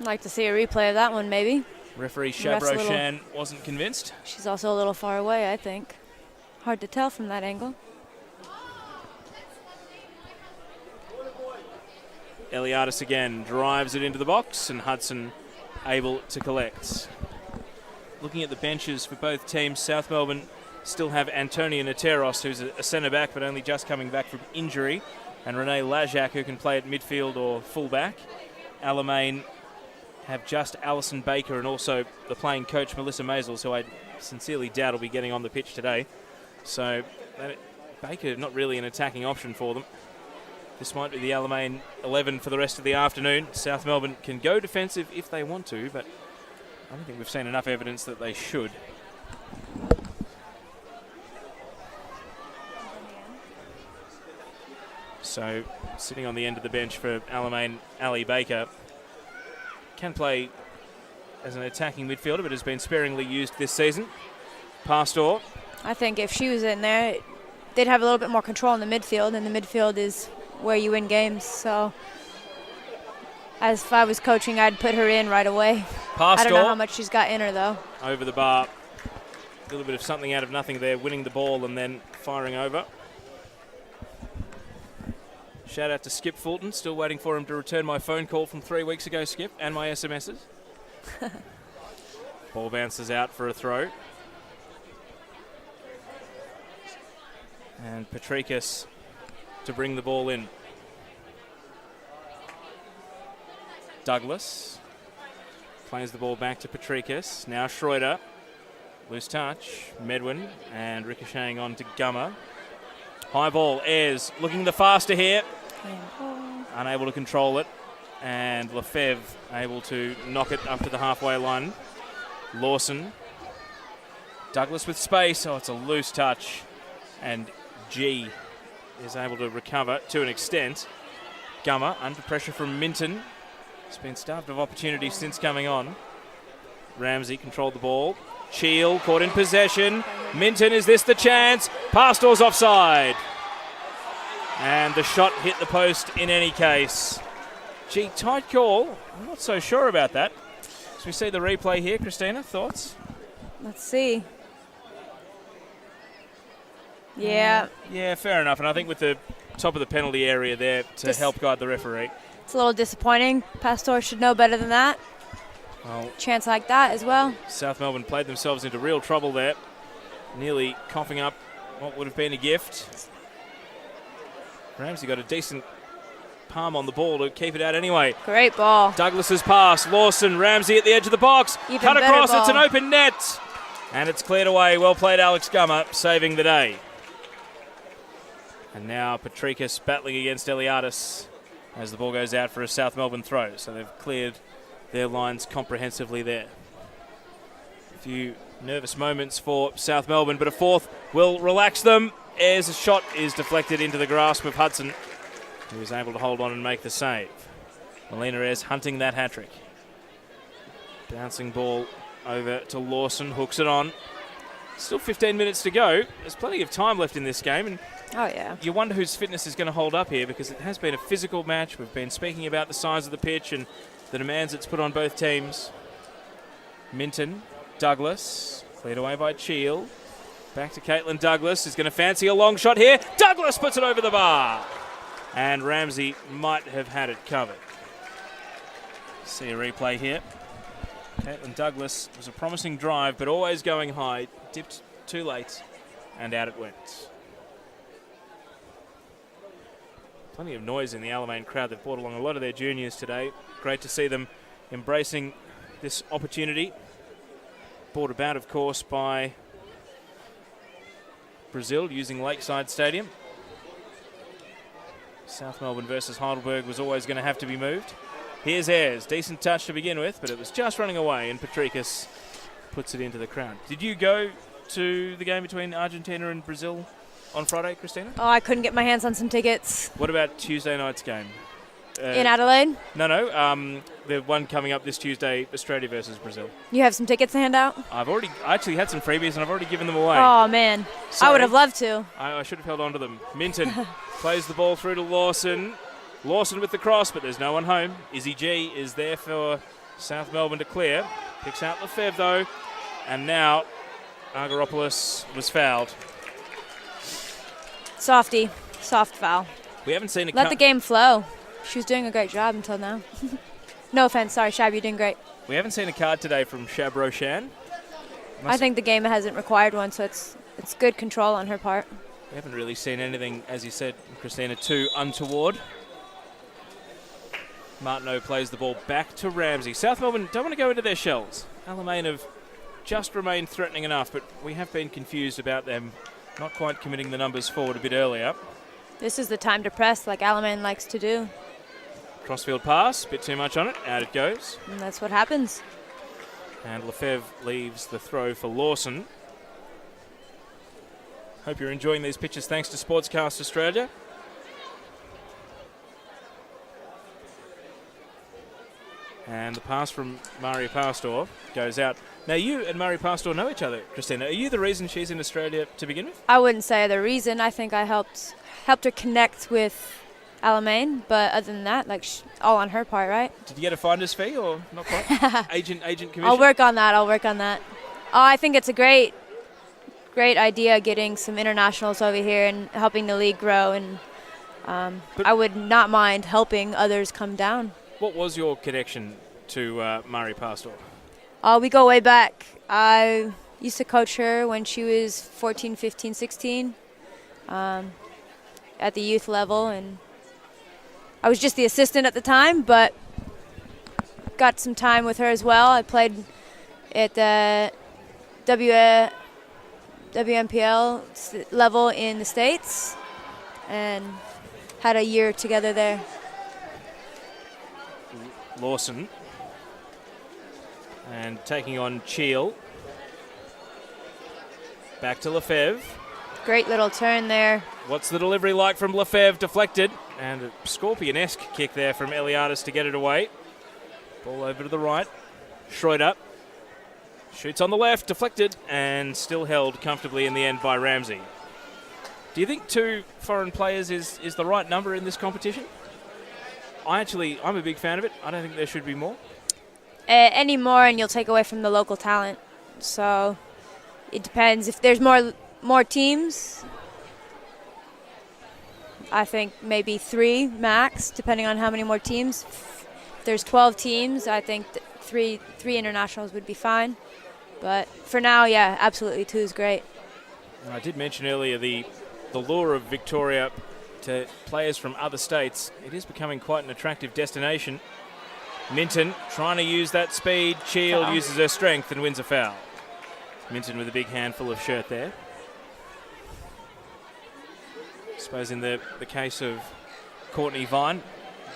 I'd like to see a replay of that one, maybe. referee Chabroshan wasn't convinced. She's also a little far away, I think. Hard to tell from that angle. Eliadis again drives it into the box, and Hudson able to collect. Looking at the benches for both teams, South Melbourne still have Antonia Nateros, who's a centre-back but only just coming back from injury, and Renee Lajak, who can play at midfield or full-back. Alamein have just Alison Baker and also the playing coach Melissa Maisels, who I sincerely doubt will be getting on the pitch today. So Baker not really an attacking option for them. This might be the Alamein 11 for the rest of the afternoon. South Melbourne can go defensive if they want to, but I don't think we've seen enough evidence that they should. So sitting on the end of the bench for Alamein, Ali Baker can play as an attacking midfielder, but has been sparingly used this season. Pastor. I think if she was in there, they'd have a little bit more control in the midfield, and the midfield is where you win games. So as if I was coaching, I'd put her in right away. Pastor. I don't know how much she's got in her, though. Over the bar. A little bit of something out of nothing there, winning the ball and then firing over. Shout out to Skip Fulton, still waiting for him to return my phone call from 3 weeks ago, Skip, and my SMSs. Ball bounces out for a throw. And Patricus to bring the ball in. Douglas plays the ball back to Patricus. Now Schroeder. Loose touch. Medwin and ricocheting on to Gummer. High ball. Ayres looking the faster here. Unable to control it. And Lefebvre able to knock it up to the halfway line. Lawson. Douglas with space. Oh, it's a loose touch. And G is able to recover to an extent. Gummer under pressure from Minton. He's been starved of opportunity since coming on. Ramsey controlled the ball. Cheel caught in possession. Minton, is this the chance? Pastor's offside. And the shot hit the post in any case. Gee, tight call. I'm not so sure about that. As we see the replay here, Christina, thoughts? Let's see. Yeah. Yeah, fair enough. And I think with the top of the penalty area there to help guide the referee. It's a little disappointing. Pastor should know better than that. Well, chance like that as well. South Melbourne played themselves into real trouble there. Nearly coughing up what would have been a gift. Ramsey got a decent palm on the ball to keep it out anyway. Great ball. Douglas's pass. Lawson, Ramsey at the edge of the box. Even cut across, ball. It's an open net. And it's cleared away. Well played, Alex Gummer, saving the day. And now Patricus battling against Eliadis as the ball goes out for a South Melbourne throw. So they've cleared their lines comprehensively there. A few nervous moments for South Melbourne, but a fourth will relax them. As a shot is deflected into the grasp of Hudson, who was able to hold on and make the save. Melina Ayres hunting that hat-trick. Bouncing ball over to Lawson, hooks it on. Still 15 minutes to go. There's plenty of time left in this game, and oh yeah, you wonder whose fitness is going to hold up here, because it has been a physical match. We've been speaking about the size of the pitch and the demands it's put on both teams. Minton, Douglas, cleared away by Cheel. Back to Caitlin Douglas, who's going to fancy a long shot here. Douglas puts it over the bar. And Ramsey might have had it covered. See a replay here. Caitlin Douglas was a promising drive, but always going high. Dipped too late, and out it went. Plenty of noise in the Alamein crowd. They've brought along a lot of their juniors today. Great to see them embracing this opportunity. Brought about, of course, by Brazil using Lakeside Stadium. South Melbourne versus Heidelberg was always going to have to be moved. Here's Ayres. Decent touch to begin with, but it was just running away, and Patricus puts it into the crowd. Did you go to the game between Argentina and Brazil on Friday, Christina? Oh, I couldn't get my hands on some tickets. What about Tuesday night's game? In Adelaide? No. The one coming up this Tuesday, Australia versus Brazil. You have some tickets to hand out? I actually had some freebies and I've already given them away. Oh, man. Sorry. I would have loved to. I should have held on to them. Minton plays the ball through to Lawson. Lawson with the cross, but there's no one home. Izzy G is there for South Melbourne to clear. Picks out Lefebvre, though. And now Argyropoulos was fouled. Softy. Soft foul. We haven't seen a Let the game flow. She was doing a great job until now. No offense. Sorry, Shab, you're doing great. We haven't seen a card today from Shab Roshan. I think the game hasn't required one, so it's good control on her part. We haven't really seen anything, as you said, Christina, too untoward. Martineau plays the ball back to Ramsey. South Melbourne don't want to go into their shells. Alamein have just remained threatening enough, but we have been confused about them not quite committing the numbers forward a bit earlier. This is the time to press, like Alamein likes to do. Crossfield pass, bit too much on it, out it goes. And that's what happens. And Lefebvre leaves the throw for Lawson. Hope you're enjoying these pitches thanks to Sportscast Australia. And the pass from Mari Pastor goes out. Now, you and Mari Pastor know each other, Christina. Are you the reason she's in Australia to begin with? I wouldn't say the reason. I think I helped her connect with Alamein, but other than that, all on her part, right? Did you get a finder's fee or not quite? agent commission? I'll work on that. Oh, I think it's a great idea getting some internationals over here and helping the league grow, and I would not mind helping others come down. What was your connection to Mari Pastor? We go way back. I used to coach her when she was 14, 15, 16 at the youth level, and I was just the assistant at the time, but got some time with her as well. I played at the WNPL level in the States and had a year together there. Lawson and taking on Cheel. Back to Lefebvre. Great little turn there. What's the delivery like from Lefebvre? Deflected. And a scorpion-esque kick there from Eliadis to get it away. Ball over to the right. Schroeder shoots on the left, deflected, and still held comfortably in the end by Ramsey. Do you think 2 foreign players is the right number in this competition? I'm a big fan of it. I don't think there should be more. Any more and you'll take away from the local talent. So it depends. If there's more teams, I think maybe 3 max, depending on how many more teams. If there's 12 teams, I think three internationals would be fine. But for now, yeah, absolutely 2 is great. I did mention earlier the lure of Victoria to players from other states. It is becoming quite an attractive destination. Minton trying to use that speed. Cheel uses her strength and wins a foul. Minton with a big handful of shirt there. I suppose in the case of Courtney Vine,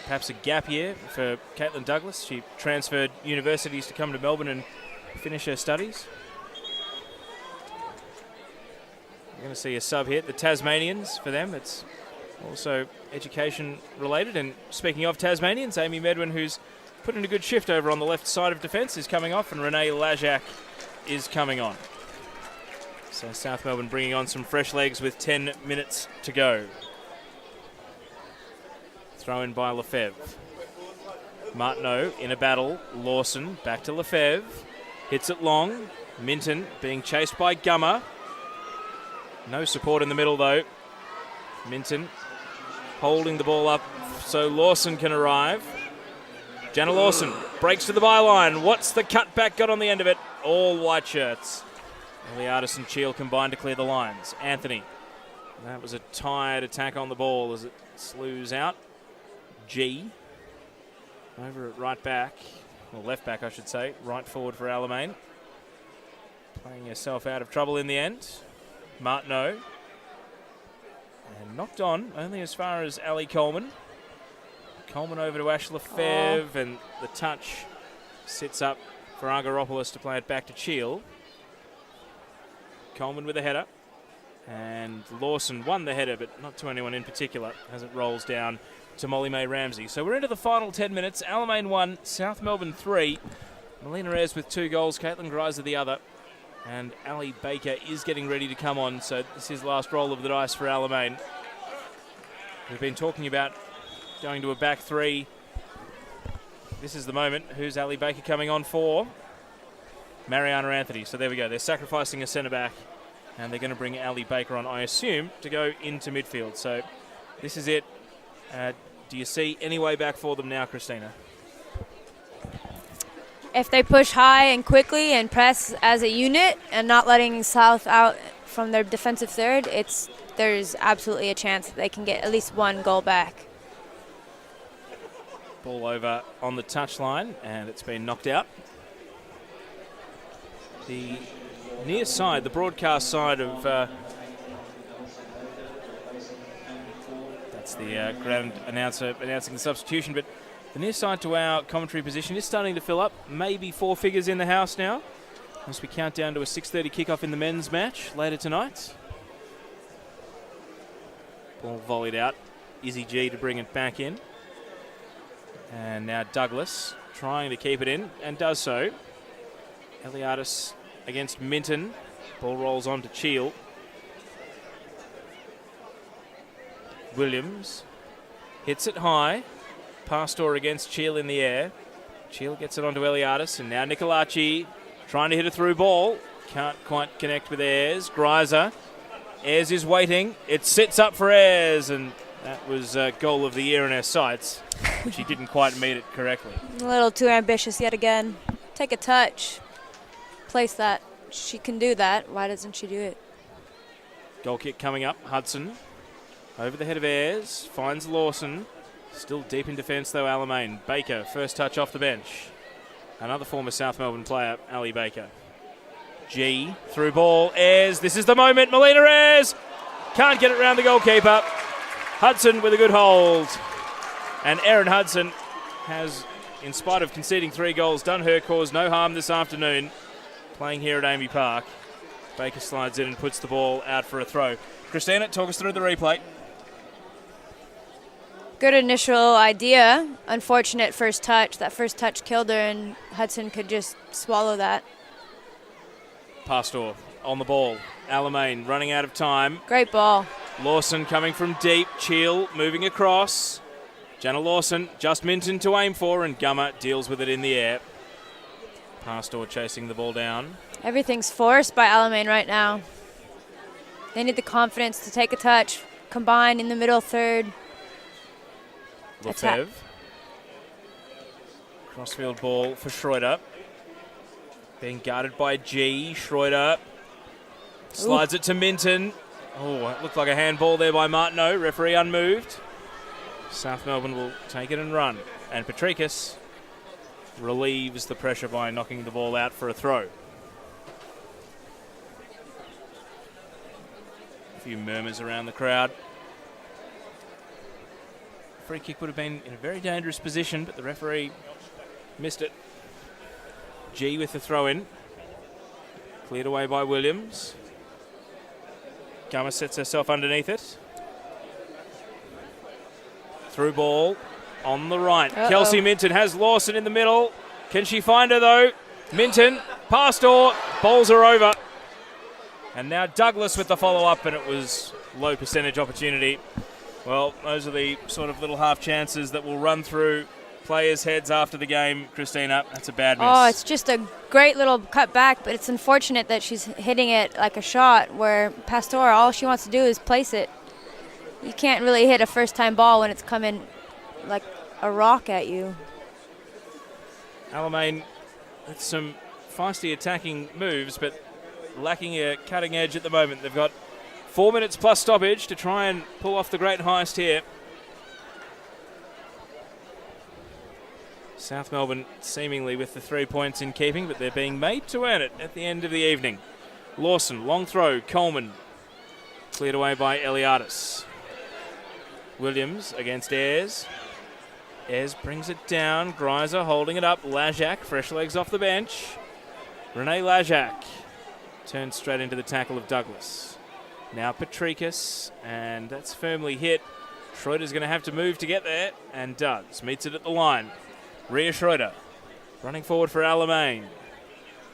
perhaps a gap year for Caitlin Douglas. She transferred universities to come to Melbourne and finish her studies. We're going to see a sub hit. The Tasmanians, for them, it's also education related. And speaking of Tasmanians, Amy Medwin, who's put in a good shift over on the left side of defence, is coming off, and Renee Lajak is coming on. So South Melbourne bringing on some fresh legs with 10 minutes to go. Throw in by Lefebvre. Martineau in a battle. Lawson back to Lefebvre. Hits it long. Minton being chased by Gummer. No support in the middle though. Minton holding the ball up so Lawson can arrive. Jana Lawson breaks to the byline. What's the cutback got on the end of it? All white shirts. Eliadis and Cheel combined to clear the lines. Anthony. That was a tired attack on the ball as it slews out. G. Over at right back. Or left back, I should say. Right forward for Alamein. Playing herself out of trouble in the end. Martineau. And knocked on, only as far as Ali Coleman. Coleman over to Ash Lefebvre, and the touch sits up for Argyropoulos to play it back to Cheel. Coleman with a header. And Lawson won the header, but not to anyone in particular, as it rolls down to Molly May Ramsey. So we're into the final 10 minutes. Alamein 1, South Melbourne 3. Melina Ayres with 2 goals, Caitlin Greiser the other. And Ali Baker is getting ready to come on, so this is last roll of the dice for Alamein. We've been talking about going to a back 3. This is the moment. Who's Ali Baker coming on for? Mariana Anthony. So there we go. They're sacrificing a centre-back, and they're going to bring Ali Baker on, I assume, to go into midfield. So this is it. Do you see any way back for them now, Christina? If they push high and quickly and press as a unit and not letting South out from their defensive third, there's absolutely a chance that they can get at least 1 goal back. Ball over on the touchline, and it's been knocked out. The near side, the broadcast side of... that's the ground announcer announcing the substitution, but the near side to our commentary position is starting to fill up. Maybe 4 figures in the house now, as we count down to a 6:30 kickoff in the men's match later tonight. Ball volleyed out. Izzy G to bring it back in. And now Douglas trying to keep it in, and does so. Eliadis against Minton. Ball rolls on to Cheel. Williams hits it high. Pastor against Cheel in the air. Cheel gets it onto Eliadis, and now Nicolaci trying to hit a through ball. Can't quite connect with Ayres. Greiser. Ayres is waiting. It sits up for Ayres, and that was a goal of the year in her sights, but she didn't quite meet it correctly. A little too ambitious yet again. Take a touch. Place that. She can do that. Why doesn't she do it? Goal kick coming up. Hudson over the head of Ayres. Finds Lawson. Still deep in defence though, Alamein. Baker, first touch off the bench. Another former South Melbourne player, Ali Baker. G, through ball, Ayres. This is the moment, Melina Ayres. Can't get it round the goalkeeper. Hudson with a good hold. And Erin Hudson has, in spite of conceding 3 goals, done her cause no harm this afternoon, playing here at AAMI Park. Baker slides in and puts the ball out for a throw. Christina, talk us through the replay. Good initial idea. Unfortunate first touch. That first touch killed her, and Hudson could just swallow that. Pastor on the ball. Alamein running out of time. Great ball. Lawson coming from deep. Cheel moving across. Jana Lawson, just Minton to aim for, and Gummer deals with it in the air. Pastor chasing the ball down. Everything's forced by Alamein right now. They need the confidence to take a touch, combine in the middle third. Lefebvre. Crossfield ball for Schroeder. Being guarded by G. Schroeder slides it to Minton. Oh, it looked like a handball there by Martineau. Referee unmoved. South Melbourne will take it and run. And Patricus relieves the pressure by knocking the ball out for a throw. A few murmurs around the crowd. Free kick would have been in a very dangerous position, but the referee missed it. G with the throw in. Cleared away by Williams. Gummer sets herself underneath it. Through ball on the right. Kelsey Minton has Lawson in the middle. Can she find her though? Minton, Pastor, bowls her over. And now Douglas with the follow-up, and it was low percentage opportunity. Well, those are the sort of little half chances that will run through players' heads after the game, Christina. That's a bad miss. Oh, it's just a great little cut back, but it's unfortunate that she's hitting it like a shot where Pastor, all she wants to do is place it. You can't really hit a first-time ball when it's coming like a rock at you. Alamein with some feisty attacking moves, but lacking a cutting edge at the moment. They've got 4 minutes plus stoppage to try and pull off the great heist here. South Melbourne seemingly with the 3 points in keeping, but they're being made to earn it at the end of the evening. Lawson, long throw, Coleman. Cleared away by Eliadis. Williams against Ayres. Ayres brings it down. Greiser holding it up. Lajak, fresh legs off the bench. Renee Lajak turns straight into the tackle of Douglas. Now Patricus, and that's firmly hit. Schroeder's going to have to move to get there, and does. Meets it at the line. Rhea Schroeder running forward for Alamein.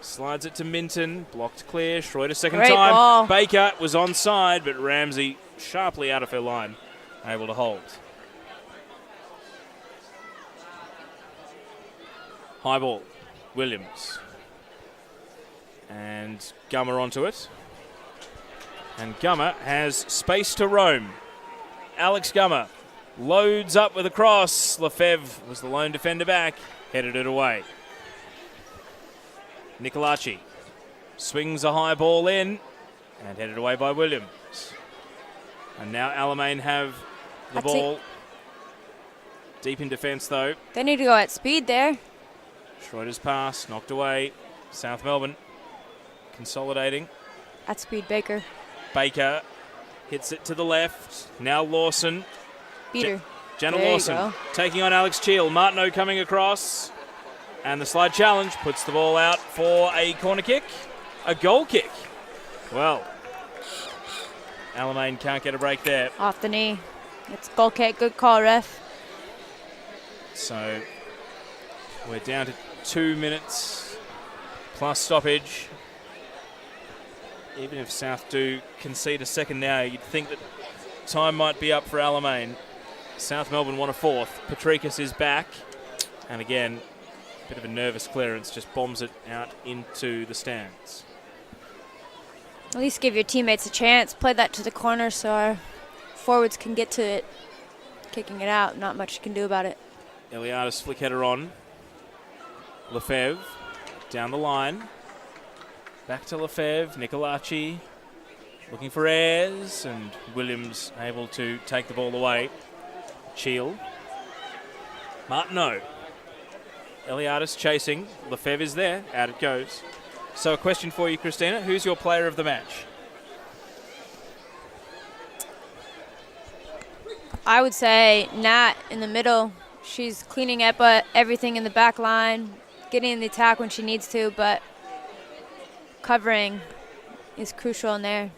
Slides it to Minton, blocked clear. Schroeder second Great time. ball. Baker was onside, but Ramsey sharply out of her line, able to hold. High ball, Williams. And Gummer onto it. And Gummer has space to roam. Alex Gummer loads up with a cross. Lefebvre was the lone defender back, headed it away. Nicolaci swings a high ball in and headed away by Williams. And now Alamein have the ball. Deep in defence though. They need to go at speed there. Schroeder's pass knocked away. South Melbourne consolidating. At speed, Baker. Baker hits it to the left. Now Lawson. Beat her. Jenna There you Lawson go. taking on Alex Cheel. Martineau coming across. And the slide challenge puts the ball out for a corner kick. A goal kick. Well, Alamein can't get a break there. Off the knee. It's goal kick. Good call, ref. So we're down to 2 minutes plus stoppage. Even if South do concede a second now, you'd think that time might be up for Alamein. South Melbourne want a fourth. Patricus is back. And again, a bit of a nervous clearance, just bombs it out into the stands. At least give your teammates a chance. Play that to the corner so our forwards can get to it. Kicking it out, not much you can do about it. Eliadis flick header on. Lefebvre down the line. Back to Lefebvre. Nicolaci looking for Ayres, and Williams able to take the ball away. Cheel. Martineau. Eliadis chasing. Lefebvre is there. Out it goes. So a question for you, Christina. Who's your player of the match? I would say Nat in the middle. She's cleaning up everything in the back line, getting in the attack when she needs to, but covering is crucial in there.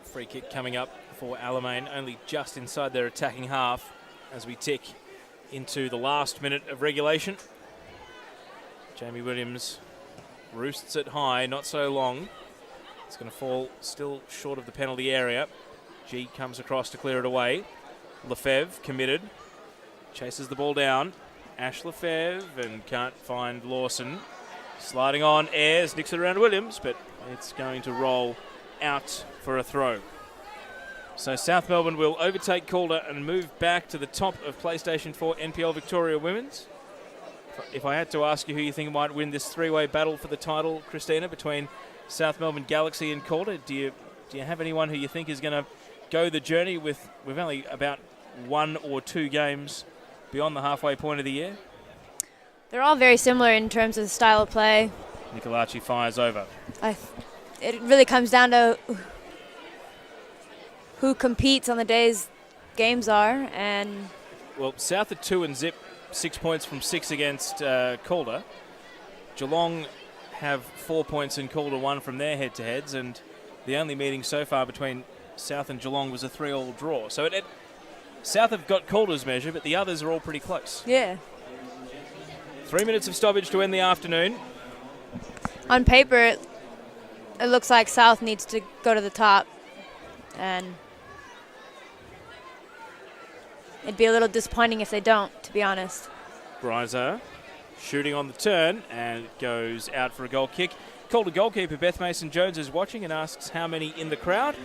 Free kick coming up for Alamein, only just inside their attacking half as we tick into the last minute of regulation. Jamie Williams roosts it high, not so long. It's going to fall still short of the penalty area. G comes across to clear it away. Lefebvre committed, chases the ball down. Ash Lefebvre and can't find Lawson. Sliding on, Ayres nicks it around Williams, but it's going to roll out for a throw. So South Melbourne will overtake Calder and move back to the top of PlayStation 4 NPL Victoria Women's. If I had to ask you who you think might win this three-way battle for the title, Christina, between South Melbourne Galaxy and Calder, do you have anyone who you think is going to go the journey with only about 1 or 2 games beyond the halfway point of the year? They're all very similar in terms of the style of play. Nicolaci fires over. It really comes down to who competes on the days games are. And well, South are 2 and zip, 6 points from 6 against Calder. Geelong have 4 points and Calder 1 from their head-to-heads, and the only meeting so far between South and Geelong was a 3-3 draw. So South have got Calder's measure, but the others are all pretty close. yeah, 3 minutes of stoppage to end the afternoon. on paper, it looks like South needs to go to the top. And it'd be a little disappointing if they don't, to be honest. Greiser shooting on the turn, and it goes out for a goal kick. Calder goalkeeper Beth Mason-Jones is watching and asks how many in the crowd.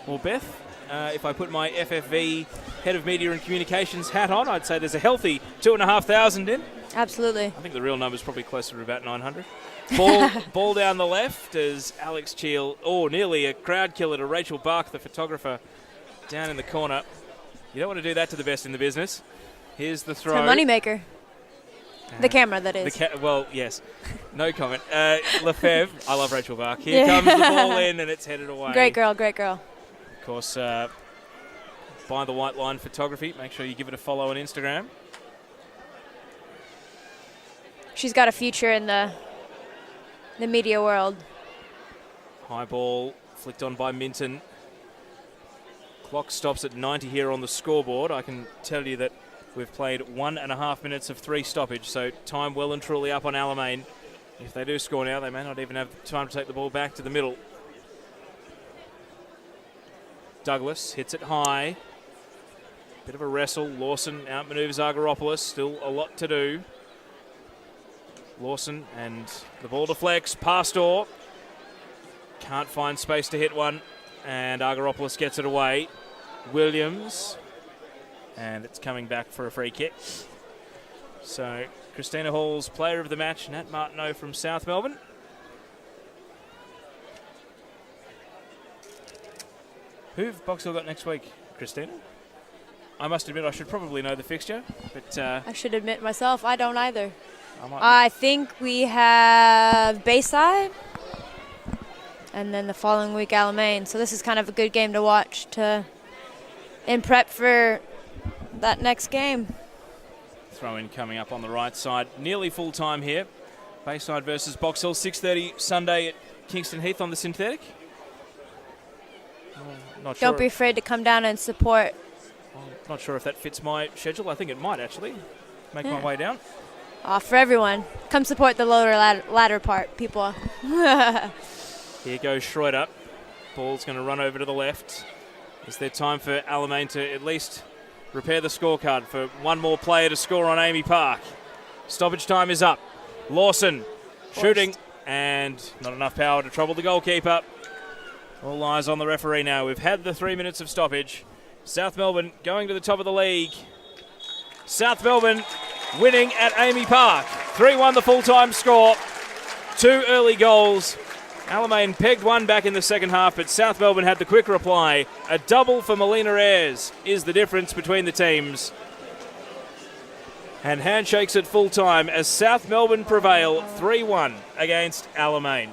Well, Beth, if I put my FFV Head of Media and Communications hat on, I'd say there's a healthy 2,500 in. Absolutely. I think the real number's probably closer to about 900. Ball down the left as Alex Cheel, nearly a crowd killer to Rachel Bark, the photographer, down in the corner. You don't want to do that to the best in the business. Here's the throw. It's a moneymaker. The camera, that is. Well, yes. No comment. Lefebvre, I love Rachel Bark. Here comes the ball in, and it's headed away. Great girl, great girl. Of course, By the White Line Photography. Make sure you give it a follow on Instagram. She's got a future in the media world. High ball Flicked on by Minton. Clock stops at 90 here on the scoreboard. I can tell you that we've played 1.5 minutes of 3 stoppage, so time well and truly up on Alamein. If they do score now, they may not even have time to take the ball back to the middle. Douglas hits it high. Bit of a wrestle. Lawson outmaneuvers Agaropoulos. Still a lot to do. Lawson and the ball deflects. Pastor can't find space to hit one, and Agaropoulos gets it away. Williams, and it's coming back for a free kick. So Christina Hall's player of the match, Nat Martineau from South Melbourne. Who've Box Hill got next week, Christina? I must admit I should probably know the fixture, but I should admit myself, I don't either. I think we have Bayside, and then the following week Alamein. So this is kind of a good game to watch in prep for that next game. Throw-in coming up on the right side. Nearly full time here. Bayside versus Box Hill, 6:30 Sunday at Kingston Heath on the synthetic. Not sure. Don't be afraid to come down and support. Not sure if that fits my schedule. I think it might actually. Make my way down. For everyone. Come support the lower ladder part, people. Here goes Schroeder. Ball's going to run over to the left. Is there time for Alamein to at least repair the scorecard for one more player to score on AAMI Park? Stoppage time is up. Lawson shooting, and not enough power to trouble the goalkeeper. All eyes on the referee now. We've had the 3 minutes of stoppage. South Melbourne going to the top of the league. South Melbourne winning at AAMI Park. 3-1 the full-time score. 2 early goals. Alamein pegged one back in the second half, but South Melbourne had the quick reply. A double for Melina Ayres is the difference between the teams. And handshakes at full time as South Melbourne prevail 3-1 against Alamein.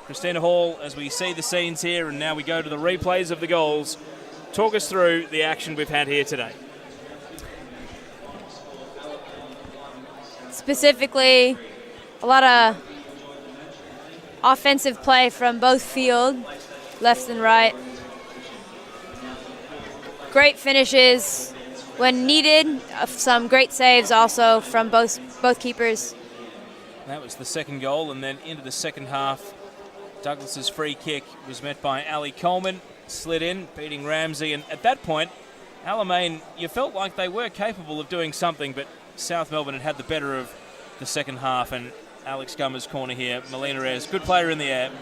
Christina Hall, as we see the scenes here, and now we go to the replays of the goals. Talk us through the action we've had here today. Specifically, a lot of offensive play from both field, left and right. Great finishes when needed. Some great saves also from both keepers. That was the second goal, and then into the second half, Douglas's free kick was met by Ali Coleman, slid in, beating Ramsey, and at that point, Alamein, you felt like they were capable of doing something, but South Melbourne had the better of the second half, and Alex Gummer's corner here. Melina Ayres, good player in the air,